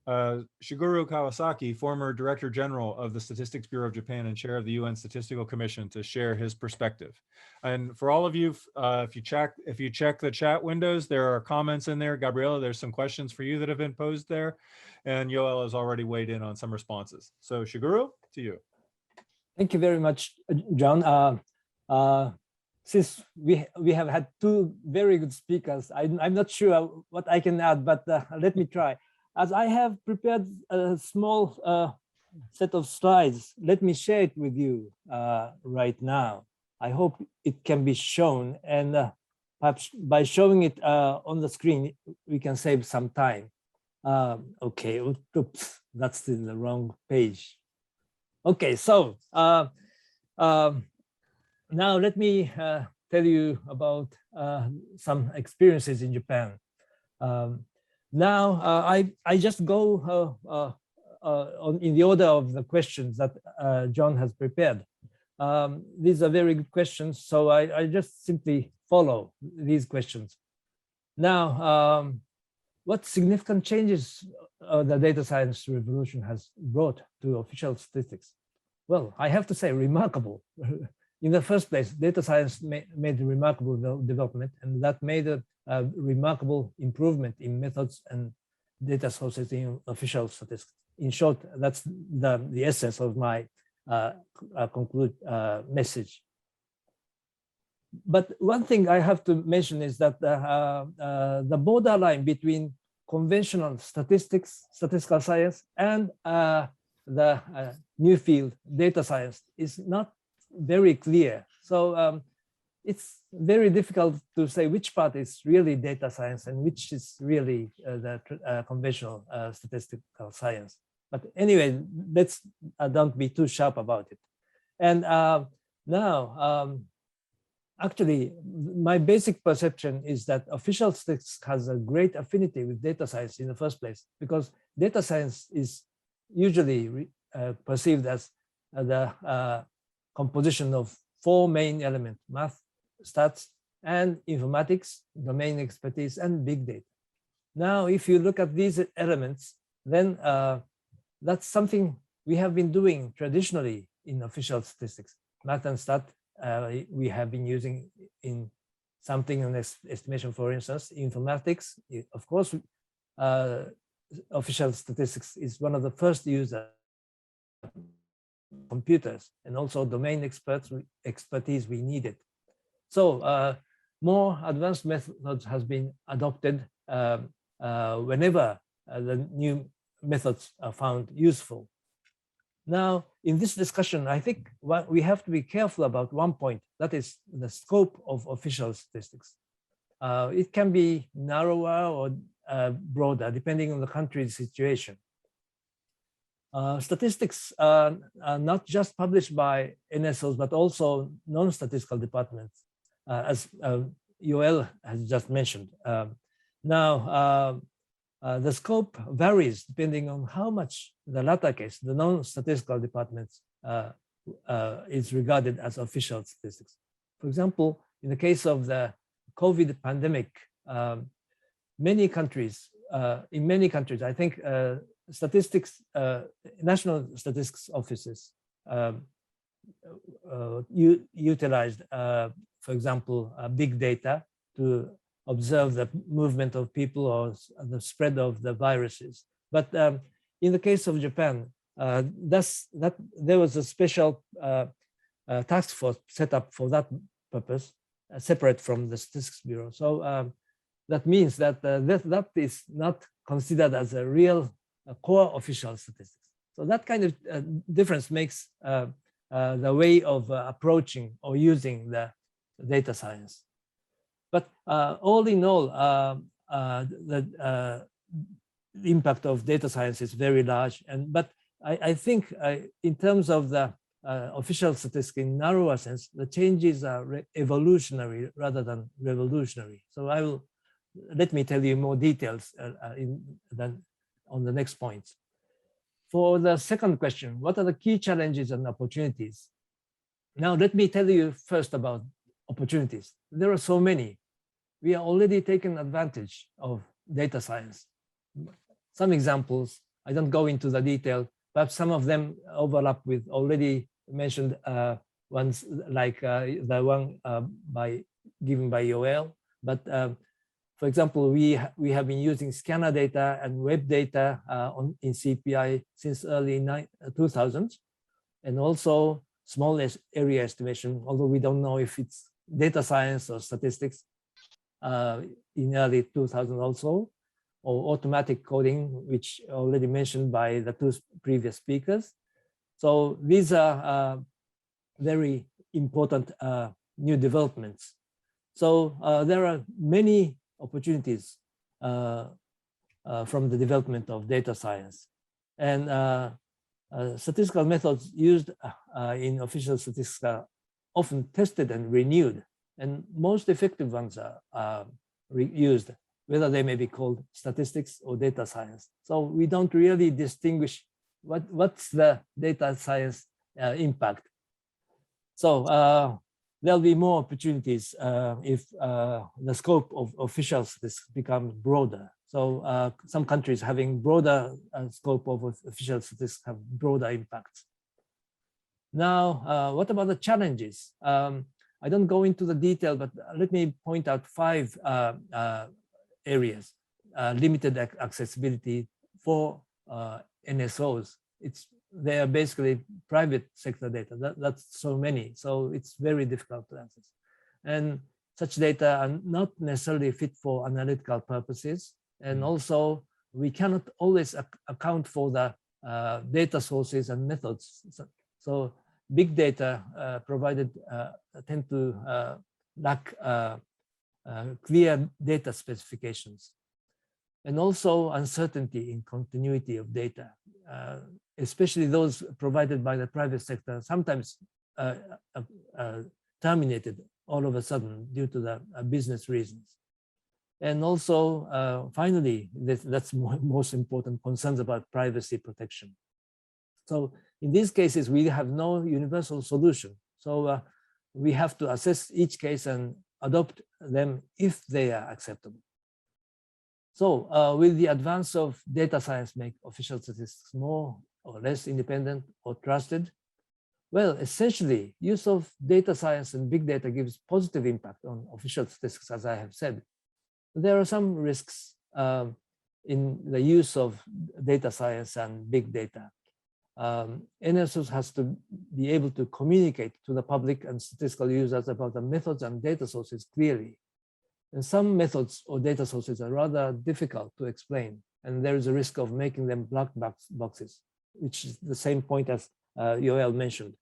Shigeru Kawasaki, former Director General of the Statistics Bureau of Japan and Chair of the UN Statistical Commission, to share his perspective. And for all of you, if you check the chat windows, there are comments in there. Gabriela, there's some questions for you that have been posed there, and Yoel has already weighed in on some responses. So Shigeru, to you. Thank you very much, John. Since we have had two very good speakers, I'm not sure what I can add, but let me try. As I have prepared a small set of slides, let me share it with you right now. I hope it can be shown, and perhaps by showing it on the screen, we can save some time. Okay, oops, that's in the wrong page. Okay, so now let me tell you about some experiences in Japan. Now, I just go in the order of the questions that John has prepared. These are very good questions, so I just simply follow these questions. Now, what significant changes the data science revolution has brought to official statistics? Well, I have to say remarkable. In the first place, data science made a remarkable development, and that made a remarkable improvement in methods and data sources in official statistics. In short, that's the essence of my message. But one thing I have to mention is that the borderline between conventional statistical science, and the new field, data science, is not very clear. So it's very difficult to say which part is really data science and which is really the conventional statistical science. But anyway, let's don't be too sharp about it. And now, actually, my basic perception is that official statistics has a great affinity with data science in the first place, because data science is usually perceived as the composition of four main elements: math, stats, and informatics, domain expertise, and big data. Now, if you look at these elements, then that's something we have been doing traditionally in official statistics. Math and stat we have been using in sampling and estimation, for instance. Informatics, of course, official statistics is one of the first users of computers, and also domain expertise we needed. So more advanced methods has been adopted whenever the new methods are found useful. Now, in this discussion, I think we have to be careful about one point, that is the scope of official statistics. It can be narrower or broader, depending on the country's situation. Statistics are not just published by NSOs, but also non-statistical departments, as Yoel has just mentioned. Now, the scope varies depending on how much the latter case, the non-statistical departments, is regarded as official statistics. For example, in the case of the COVID pandemic, in many countries, I think statistics, national statistics offices utilized, for example, big data to observe the movement of people or the spread of the viruses. But in the case of Japan, there was a special task force set up for that purpose, separate from the Statistics Bureau. So that means that that is not considered as a real core official statistics. So that kind of difference makes the way of approaching or using the data science. But all in all, the impact of data science is very large. But I think in terms of the official statistics in narrower sense, the changes are evolutionary rather than revolutionary. So let me tell you more details on the next points. For the second question, what are the key challenges and opportunities? Now, let me tell you first about opportunities. There are so many. We are already taking advantage of data science. Some examples, I don't go into the detail, but some of them overlap with already mentioned ones, like the one given by Yoel. But for example, we have been using scanner data and web data in CPI since early 2000s, and also small area estimation, although we don't know if it's data science or statistics, in early 2000 also, or automatic coding, which already mentioned by the two previous speakers. So these are very important new developments. So there are many opportunities from the development of data science. And statistical methods used in official statistics are often tested and renewed, and most effective ones are used, whether they may be called statistics or data science. So we don't really distinguish what's the data science impact. So there'll be more opportunities if the scope of official statistics becomes broader. So some countries having broader scope of official statistics have broader impacts. Now, what about the challenges? I don't go into the detail, but let me point out 5 areas. Limited accessibility for NSOs. They are basically private sector data. That's so many, so it's very difficult to access. And such data are not necessarily fit for analytical purposes. And also, we cannot always account for the data sources and methods. So big data provided tend to lack clear data specifications. And also uncertainty in continuity of data, especially those provided by the private sector, sometimes terminated all of a sudden due to the business reasons. And also, finally, that's most important, concerns about privacy protection. So in these cases, we have no universal solution. So we have to assess each case and adopt them if they are acceptable. So will the advance of data science make official statistics more or less independent or trusted? Well, essentially, use of data science and big data gives positive impact on official statistics, as I have said. There are some risks in the use of data science and big data. NSOs has to be able to communicate to the public and statistical users about the methods and data sources clearly. And some methods or data sources are rather difficult to explain, and there is a risk of making them black boxes, which is the same point as Yoel mentioned.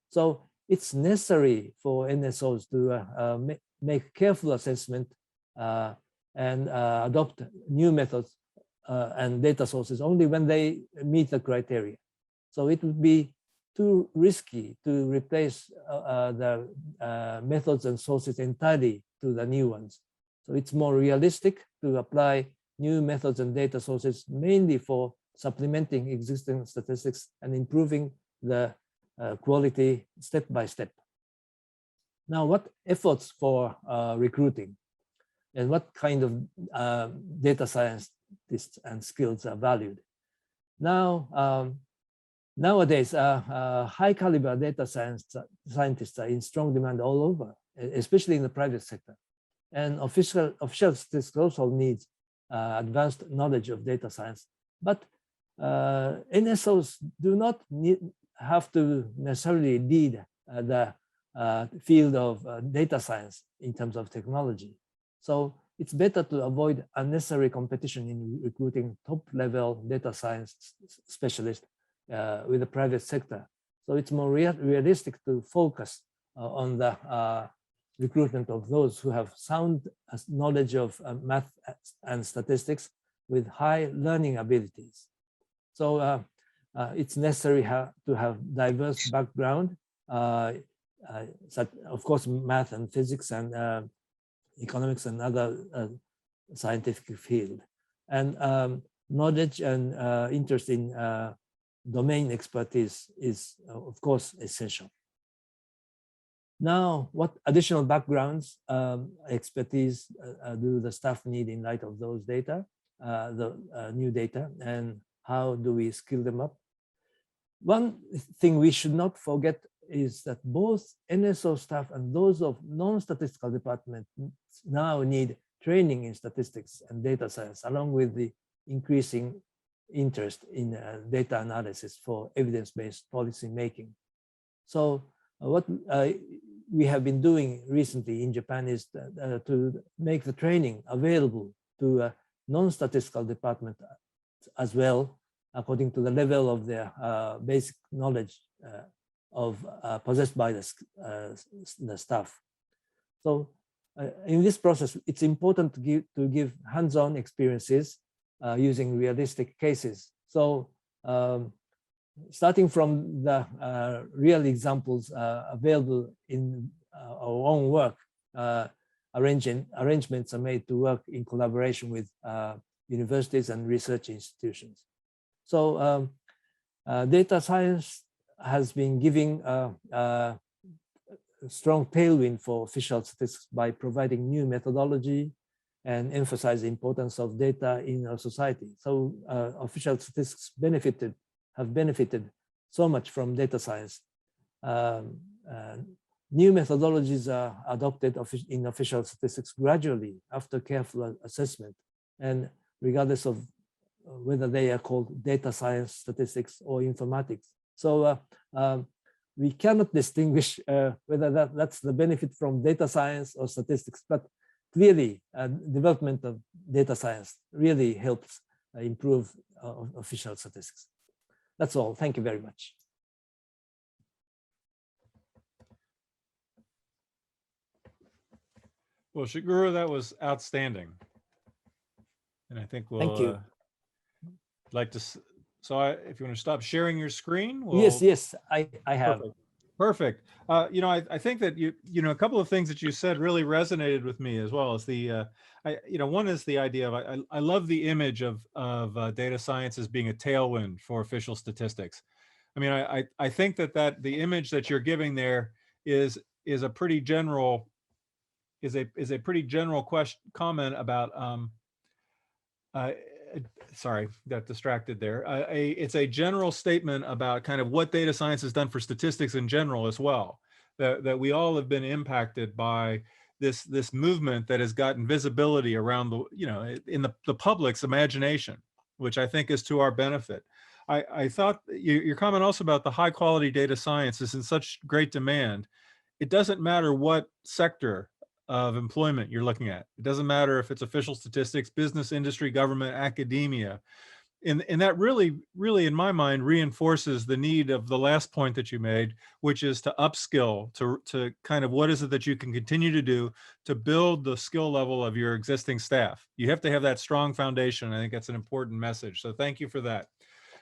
So it's necessary for NSOs to make careful assessment and adopt new methods and data sources only when they meet the criteria. So it would be too risky to replace the methods and sources entirely to the new ones. So it's more realistic to apply new methods and data sources mainly for supplementing existing statistics and improving the quality step by step. Now, what efforts for recruiting and what kind of data scientists and skills are valued? Now, nowadays, high caliber data scientists are in strong demand all over, especially in the private sector. And official statistics also needs advanced knowledge of data science. But NSOs do not have to necessarily lead the field of data science in terms of technology. So it's better to avoid unnecessary competition in recruiting top-level data science specialists with the private sector. So it's more realistic to focus on the recruitment of those who have sound knowledge of math and statistics with high learning abilities. So it's necessary to have diverse background, of course, math and physics and economics and other scientific field. And knowledge and interest in domain expertise is, of course, essential. Now, what additional backgrounds, expertise do the staff need in light of those data, the new data, and how do we skill them up? One thing we should not forget is that both NSO staff and those of non-statistical departments now need training in statistics and data science, along with the increasing interest in data analysis for evidence-based policy making. So what we have been doing recently in Japan is to make the training available to non-statistical department as well, according to the level of their basic knowledge possessed by the staff. So in this process, it's important to give hands-on experiences using realistic cases. So starting from the real examples available in our own work, arrangements are made to work in collaboration with universities and research institutions. So data science has been giving strong tailwind for official statistics by providing new methodology and emphasize the importance of data in our society. So official statistics have benefited so much from data science. New methodologies are adopted in official statistics gradually after careful assessment, and regardless of whether they are called data science, statistics, or informatics. So we cannot distinguish whether that's the benefit from data science or statistics, but clearly development of data science really helps improve official statistics. That's all. Thank you very much. Well, Shigeru, that was outstanding. And I think we'll Thank you. like to, so if you want to stop sharing your screen. Yes, I have. Perfect. You know, I think that a couple of things that you said really resonated with me, as well as the, one is the idea of, I love the image of data science as being a tailwind for official statistics. I mean, I think that the image that you're giving there is a pretty general, is a pretty general comment about, sorry, got distracted there. It's a general statement about kind of what data science has done for statistics in general as well. That we all have been impacted by this movement that has gotten visibility around in the public's imagination, which I think is to our benefit. I thought your comment also about the high quality data science is in such great demand. It doesn't matter what sector of employment you're looking at. It doesn't matter if it's official statistics, business, industry, government, academia. And that really, in my mind, reinforces the need of the last point that you made, which is to upskill, to kind of what is it that you can continue to do to build the skill level of your existing staff. You have to have that strong foundation. I think that's an important message. So thank you for that.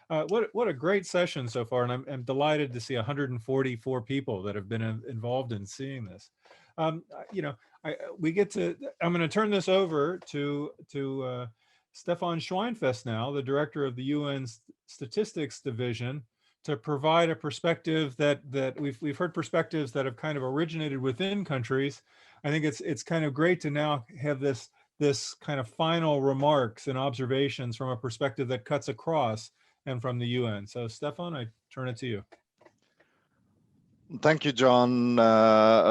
What a great session so far. And I'm delighted to see 144 people that have been involved in seeing this. We get to, I'm going to turn this over to Stefan Schweinfest now, the director of the UN Statistics Division, to provide a perspective that we've heard perspectives that have kind of originated within countries. I think it's kind of great to now have this kind of final remarks and observations from a perspective that cuts across and from the UN. So Stefan, I turn it to you. Thank you, John,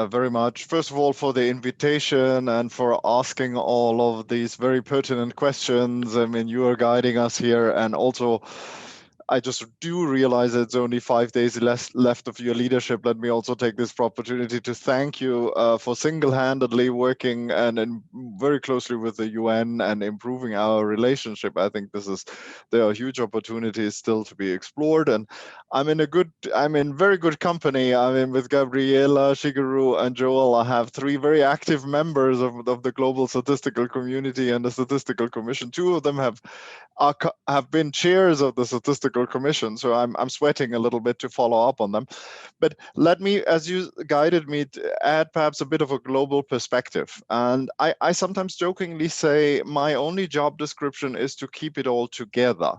very much. First of all, for the invitation and for asking all of these very pertinent questions. I mean, you are guiding us here, and also I just do realize it's only 5 days left of your leadership. Let me also take this opportunity to thank you for single-handedly working and very closely with the UN and improving our relationship. I think there are huge opportunities still to be explored, and I'm in very good company. I'm in with Gabriela, Shigeru, and Joel. I have 3 very active members of the global statistical community and the Statistical Commission. 2 of them have been chairs of the Statistical Commission, so I'm sweating a little bit to follow up on them. But let me, as you guided me, to add perhaps a bit of a global perspective. And I sometimes jokingly say my only job description is to keep it all together.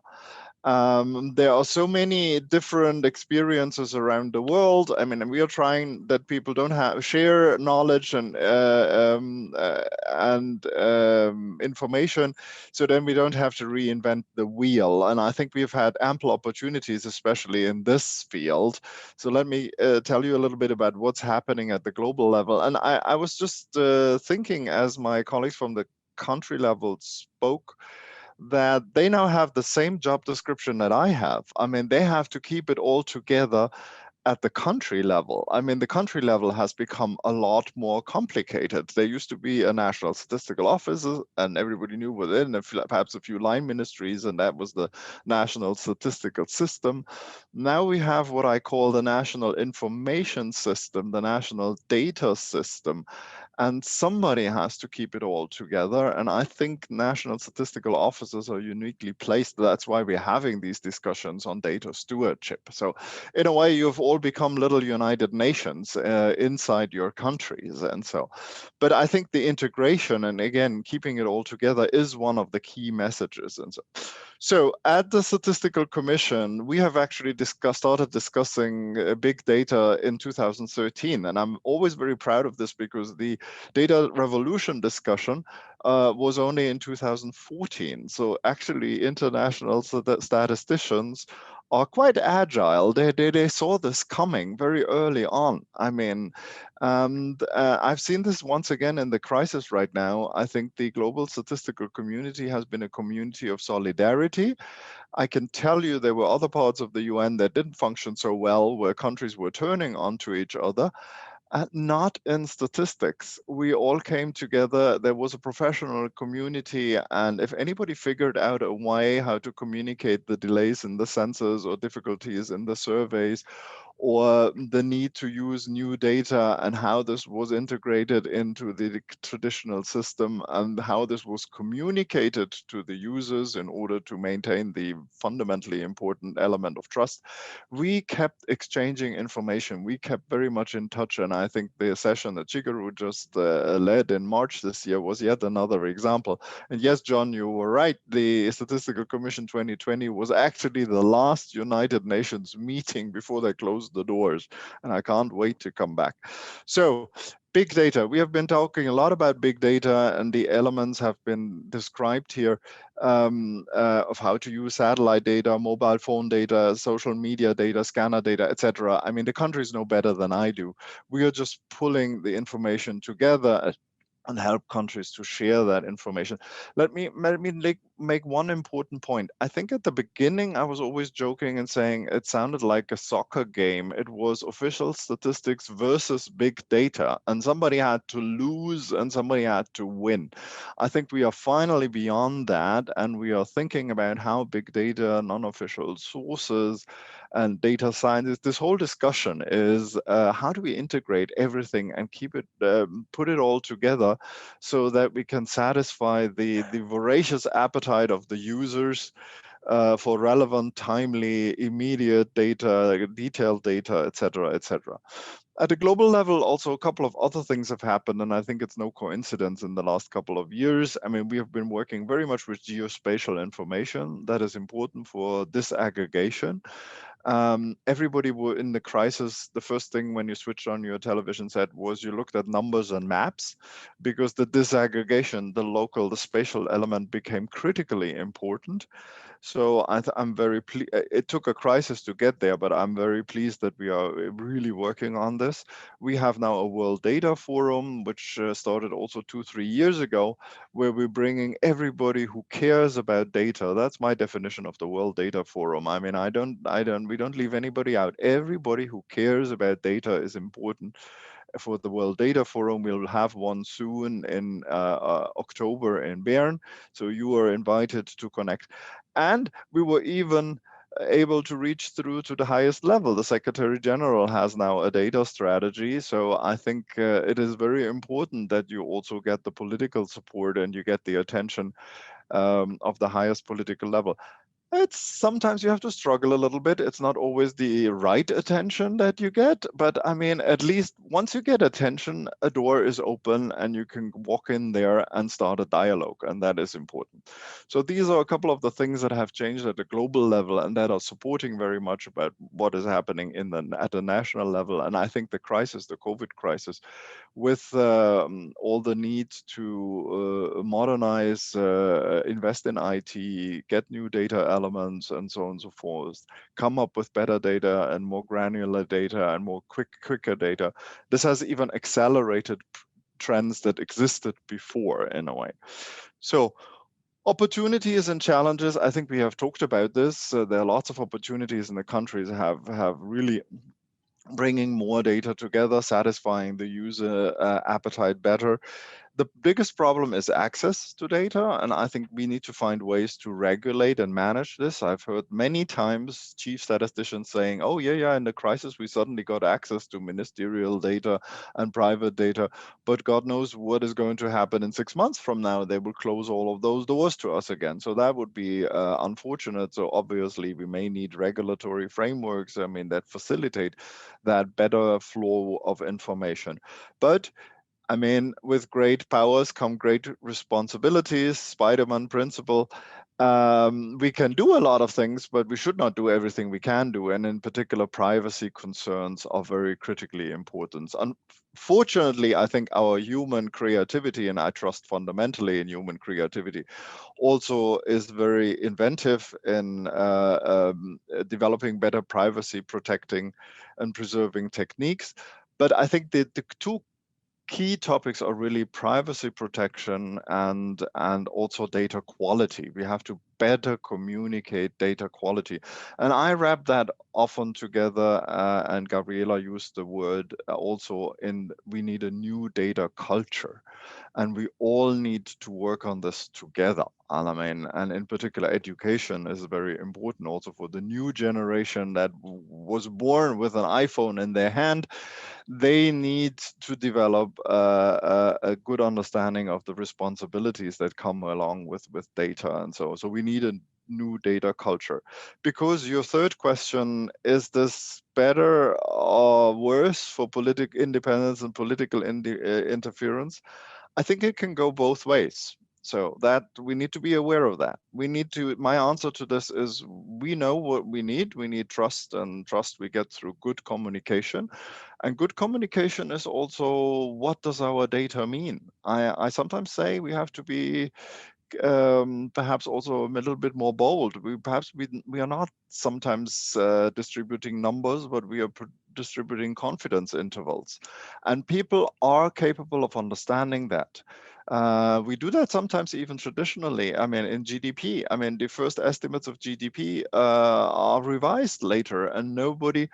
There are so many different experiences around the world. I mean, we are trying that people don't share knowledge and information, so then we don't have to reinvent the wheel. And I think we've had ample opportunities, especially in this field. So let me tell you a little bit about what's happening at the global level. And I was just thinking, as my colleagues from the country level spoke, that they now have the same job description that I have. I mean, they have to keep it all together at the country level. I mean, the country level has become a lot more complicated. There used to be a national statistical office, and everybody knew within, perhaps a few line ministries, and that was the national statistical system. Now we have what I call the national information system, the national data system. And somebody has to keep it all together. And I think national statistical offices are uniquely placed. That's why we're having these discussions on data stewardship. So in a way, you've all become little United Nations inside your countries. And so, but I think the integration and again, keeping it all together is one of the key messages. And so So at the Statistical Commission, we have actually started discussing big data in 2013. And I'm always very proud of this because the data revolution discussion was only in 2014. So actually international statisticians are quite agile. They saw this coming very early on. I mean, and I've seen this once again in the crisis right now. I think the global statistical community has been a community of solidarity. I can tell you there were other parts of the UN that didn't function so well, where countries were turning onto each other. Not in statistics. We all came together. There was a professional community, and if anybody figured out a way how to communicate the delays in the census or difficulties in the surveys, or the need to use new data and how this was integrated into the traditional system and how this was communicated to the users in order to maintain the fundamentally important element of trust, we kept exchanging information. We kept very much in touch. And I think the session that Shigeru just led in March this year was yet another example. And yes, John, you were right. The Statistical Commission 2020 was actually the last United Nations meeting before they closed the doors, and I can't wait to come back. So big data, we have been talking a lot about big data, and the elements have been described here of how to use satellite data, mobile phone data, social media data, scanner data, etc. I mean, the countries know better than I do. We are just pulling the information together and help countries to share that information. Let me make one important point. I think at the beginning, I was always joking and saying it sounded like a soccer game. It was official statistics versus big data, and somebody had to lose and somebody had to win. I think we are finally beyond that, and we are thinking about how big data, non-official sources, and data science, this whole discussion is how do we integrate everything and keep it, put it all together so that we can satisfy the voracious appetite of the users for relevant, timely, immediate data, detailed data, et cetera, et cetera. At a global level, also a couple of other things have happened, and I think it's no coincidence in the last couple of years. I mean, we have been working very much with geospatial information that is important for disaggregation. Everybody were in the crisis. The first thing when you switched on your television set was you looked at numbers and maps, because the disaggregation, the local, the spatial element became critically important. So I'm very pleased. It took a crisis to get there, but I'm very pleased that we are really working on this. We have now a World Data Forum, which started also 2-3 years ago, where we're bringing everybody who cares about data. That's my definition of the World Data Forum. I mean, we don't leave anybody out. Everybody who cares about data is important for the World Data Forum. We'll have one soon in October in Bern. So you are invited to connect. And we were even able to reach through to the highest level. The Secretary General has now a data strategy. So I think it is very important that you also get the political support and you get the attention of the highest political level. It's sometimes you have to struggle a little bit. It's not always the right attention that you get, but I mean, at least once you get attention, a door is open and you can walk in there and start a dialogue, and that is important. So these are a couple of the things that have changed at the global level and that are supporting very much about what is happening at the national level. And I think the crisis, the COVID crisis, with all the need to modernize, invest in IT, get new data elements, and so on and so forth, come up with better data and more granular data and more quicker data. This has even accelerated trends that existed before in a way. So opportunities and challenges, I think we have talked about this. There are lots of opportunities, and the countries have really bringing more data together, satisfying the user appetite better. The biggest problem is access to data, and I think we need to find ways to regulate and manage this. I've heard many times chief statisticians saying, oh yeah, in the crisis we suddenly got access to ministerial data and private data, but God knows what is going to happen in 6 months from now. They will close all of those doors to us again. So that would be unfortunate. So obviously we may need regulatory frameworks, that facilitate that better flow of information. But I mean, with great powers come great responsibilities, Spider-Man principle. We can do a lot of things, but we should not do everything we can do. And in particular, privacy concerns are very critically important. Unfortunately, I think our human creativity, and I trust fundamentally in human creativity, also is very inventive in developing better privacy protecting and preserving techniques. But I think the two key topics are really privacy protection and also data quality. We have to better communicate data quality, and I wrap that often together. And Gabriela used the word also in, we need a new data culture, and we all need to work on this together. And I mean, and in particular, education is very important also for the new generation that was born with an iPhone in their hand. They need to develop a good understanding of the responsibilities that come along with data, and so we need a new data culture. Because your third question, is this better or worse for political independence and political interference? I think it can go both ways. So that we need to be aware of that. We need to, my answer to this is, we know what we need. We need trust, and trust we get through good communication. And good communication is also, what does our data mean? I sometimes say we have to be perhaps also a little bit more bold. We are not sometimes distributing numbers, but we are distributing confidence intervals, and people are capable of understanding that. We do that sometimes even traditionally. I mean, in GDP, I mean, the first estimates of GDP are revised later, and nobody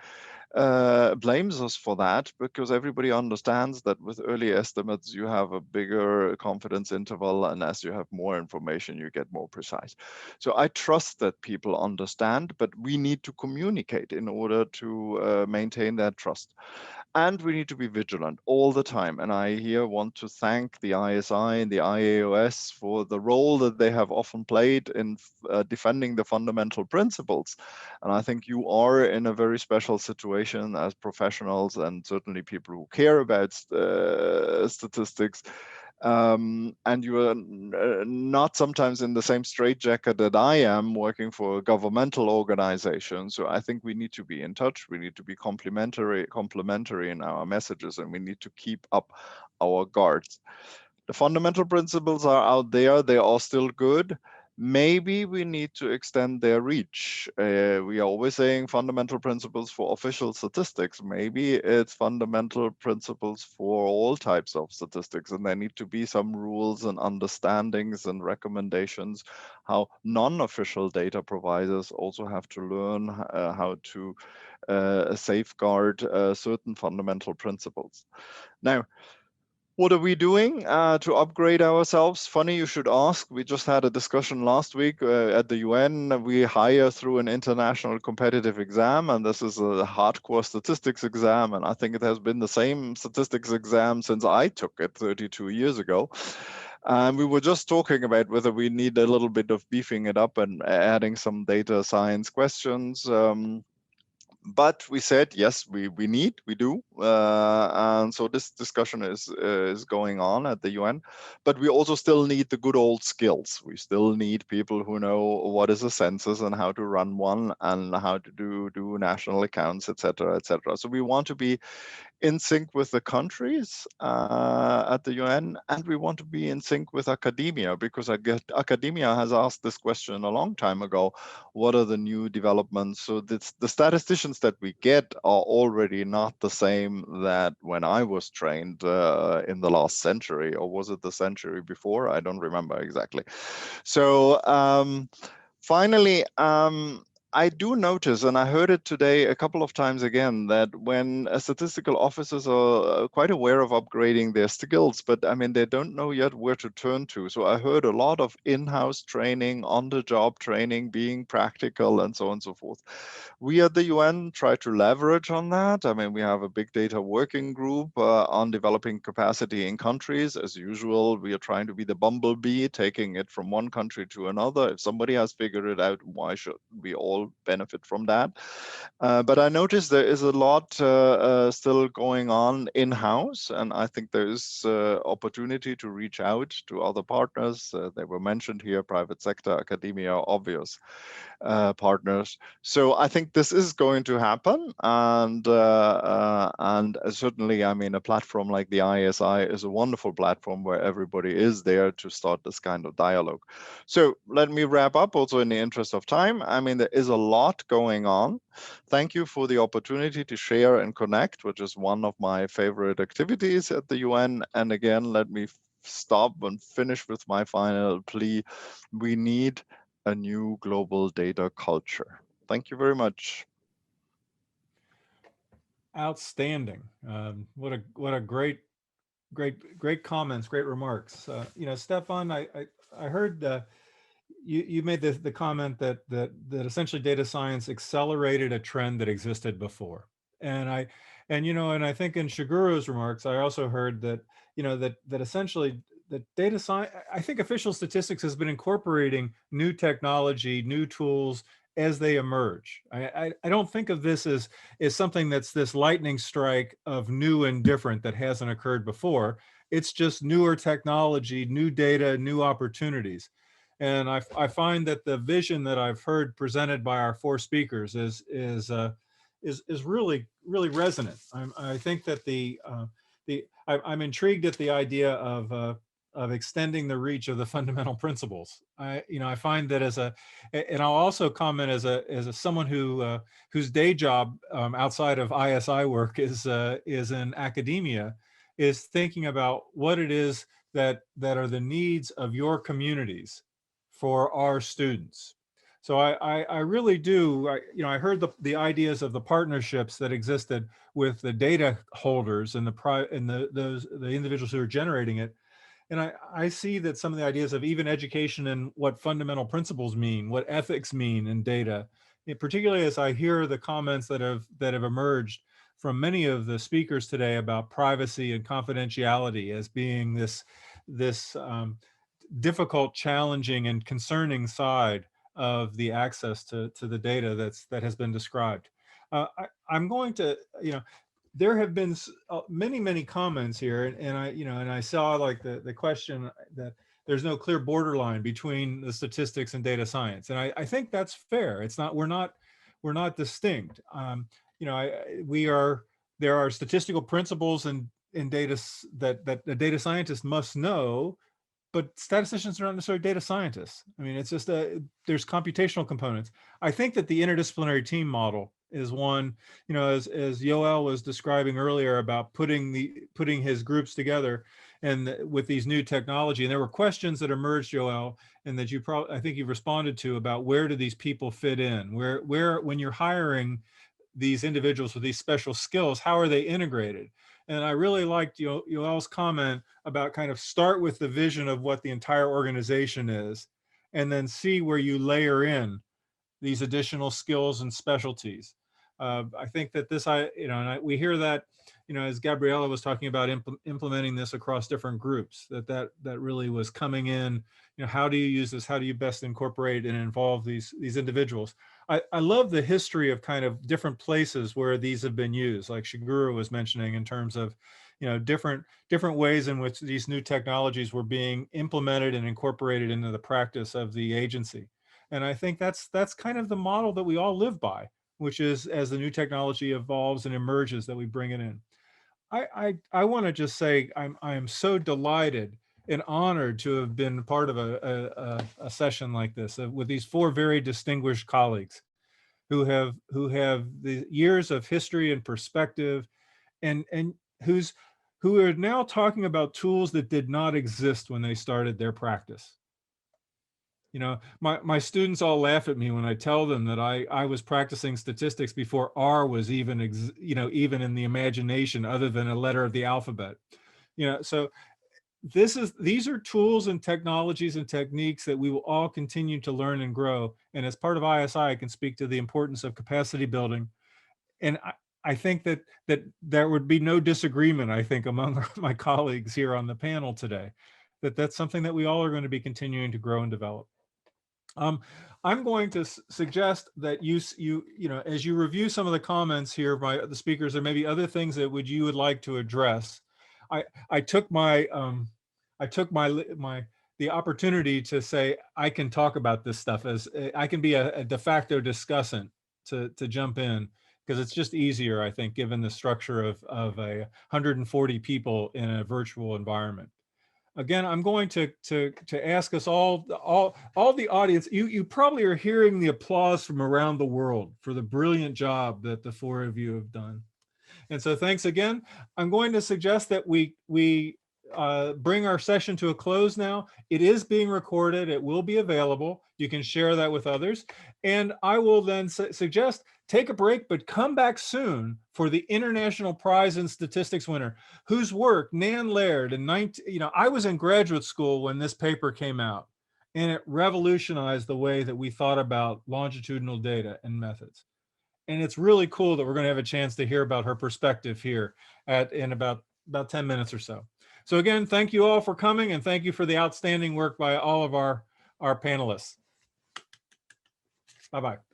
blames us for that, because everybody understands that with early estimates you have a bigger confidence interval, and as you have more information you get more precise. So I trust that people understand, but we need to communicate in order to maintain that trust. And we need to be vigilant all the time. And I here want to thank the ISI and the IAOS for the role that they have often played in defending the fundamental principles. And I think you are in a very special situation as professionals, and certainly people who care about statistics. And you are not sometimes in the same straitjacket that I am, working for a governmental organization. So I think we need to be in touch. We need to be complementary in our messages, and we need to keep up our guards. The fundamental principles are out there. They are still good. Maybe we need to extend their reach. We are always saying fundamental principles for official statistics. Maybe it's fundamental principles for all types of statistics, and there need to be some rules and understandings and recommendations how non-official data providers also have to learn how to safeguard certain fundamental principles. Now, what are we doing to upgrade ourselves? Funny you should ask. We just had a discussion last week at the UN. We hire through an international competitive exam, and this is a hardcore statistics exam. And I think it has been the same statistics exam since I took it 32 years ago. And we were just talking about whether we need a little bit of beefing it up and adding some data science questions. But we said, yes, we do. And so this discussion is going on at the UN, but we also still need the good old skills. We still need people who know what is a census and how to run one and how to do national accounts, etc., etc. So we want to be in sync with the countries at the UN, and we want to be in sync with academia, because academia has asked this question a long time ago: what are the new developments? So the statisticians that we get are already not the same that when I was trained in the last century, or was it the century before? I don't remember exactly. So finally, I do notice, and I heard it today a couple of times again, that when statistical officers are quite aware of upgrading their skills, but I mean, they don't know yet where to turn to. So I heard a lot of in-house training, on-the-job training, being practical, and so on and so forth. We at the UN try to leverage on that. I mean, we have a big data working group on developing capacity in countries. As usual, we are trying to be the bumblebee, taking it from one country to another. If somebody has figured it out, why should we all will benefit from that. But I noticed there is a lot still going on in-house, and I think there is opportunity to reach out to other partners. They were mentioned here, private sector, academia, obvious partners. So I think this is going to happen, and certainly, I mean, a platform like the ISI is a wonderful platform where everybody is there to start this kind of dialogue. So let me wrap up also in the interest of time. I mean, there is a lot going on. Thank you for the opportunity to share and connect, which is one of my favorite activities at the UN. And again, let me stop and finish with my final plea. We need a new global data culture. Thank you very much. Outstanding. What a great comments, great remarks. You know, Stefan, I heard you made the comment that essentially data science accelerated a trend that existed before, and you know, and I think in Shiguro's remarks, I also heard that, you know, that essentially that data science, I think official statistics has been incorporating new technology, new tools as they emerge. I don't think of this as something that's this lightning strike of new and different that hasn't occurred before. It's just newer technology, new data, new opportunities. And I find that the vision that I've heard presented by our four speakers is really resonant. I think that I'm intrigued at the idea of extending the reach of the fundamental principles. I find that and I'll also comment as someone whose day job outside of ISI work is in academia, is thinking about what it is that are the needs of your communities for our students. So I really do, I heard the ideas of the partnerships that existed with the data holders and the individuals who are generating it. And I see that some of the ideas of even education and what fundamental principles mean, what ethics mean in data, particularly as I hear the comments that have emerged from many of the speakers today about privacy and confidentiality as being this difficult, challenging, and concerning side of the access to the data that has been described. I'm going to, there have been many comments here, and I saw like the question that there's no clear borderline between the statistics and data science, and I think that's fair. It's not, we're not distinct. There are statistical principles in data that the data scientist must know, but statisticians are not necessarily data scientists. I mean, it's just there's computational components. I think that the interdisciplinary team model is one, as Yoel was describing earlier about putting his groups together and with these new technology. And there were questions that emerged, Yoel, and that I think you've responded to about where do these people fit in? Where when you're hiring these individuals with these special skills, how are they integrated? And I really liked Yoel's comment about kind of start with the vision of what the entire organization is, and then see where you layer in these additional skills and specialties. I think that this, we hear that, as Gabriella was talking about implementing this across different groups, that really was coming in. How do you use this? How do you best incorporate and involve these individuals? I love the history of kind of different places where these have been used, like Shiguro was mentioning, in terms of, different ways in which these new technologies were being implemented and incorporated into the practice of the agency. And I think that's kind of the model that we all live by, which is as the new technology evolves and emerges, that we bring it in. I want to just say I am so delighted and honored to have been part of a session like this with these four very distinguished colleagues who have the years of history and perspective, and who are now talking about tools that did not exist when they started their practice. My students all laugh at me when I tell them that I was practicing statistics before R was even in the imagination, other than a letter of the alphabet. So these are tools and technologies and techniques that we will all continue to learn and grow. And as part of ISI, I can speak to the importance of capacity building. And I think that there would be no disagreement, I think, among my colleagues here on the panel today, that that's something that we all are going to be continuing to grow and develop. I'm going to suggest that you know, as you review some of the comments here by the speakers, there may be other things that you would like to address. I took the opportunity to say I can talk about this stuff, as I can be a de facto discussant to jump in, because it's just easier, I think, given the structure of 140 people in a virtual environment. Again, I'm going to ask us all the audience. You probably are hearing the applause from around the world for the brilliant job that the four of you have done. And so thanks again. I'm going to suggest that we bring our session to a close now. It is being recorded. It will be available. You can share that with others. And I will then suggest take a break, but come back soon for the International Prize in Statistics winner, whose work Nan Laird I was in graduate school when this paper came out, and it revolutionized the way that we thought about longitudinal data and methods. And it's really cool that we're going to have a chance to hear about her perspective here in about 10 minutes or so. So again, thank you all for coming, and thank you for the outstanding work by all of our panelists. Bye-bye.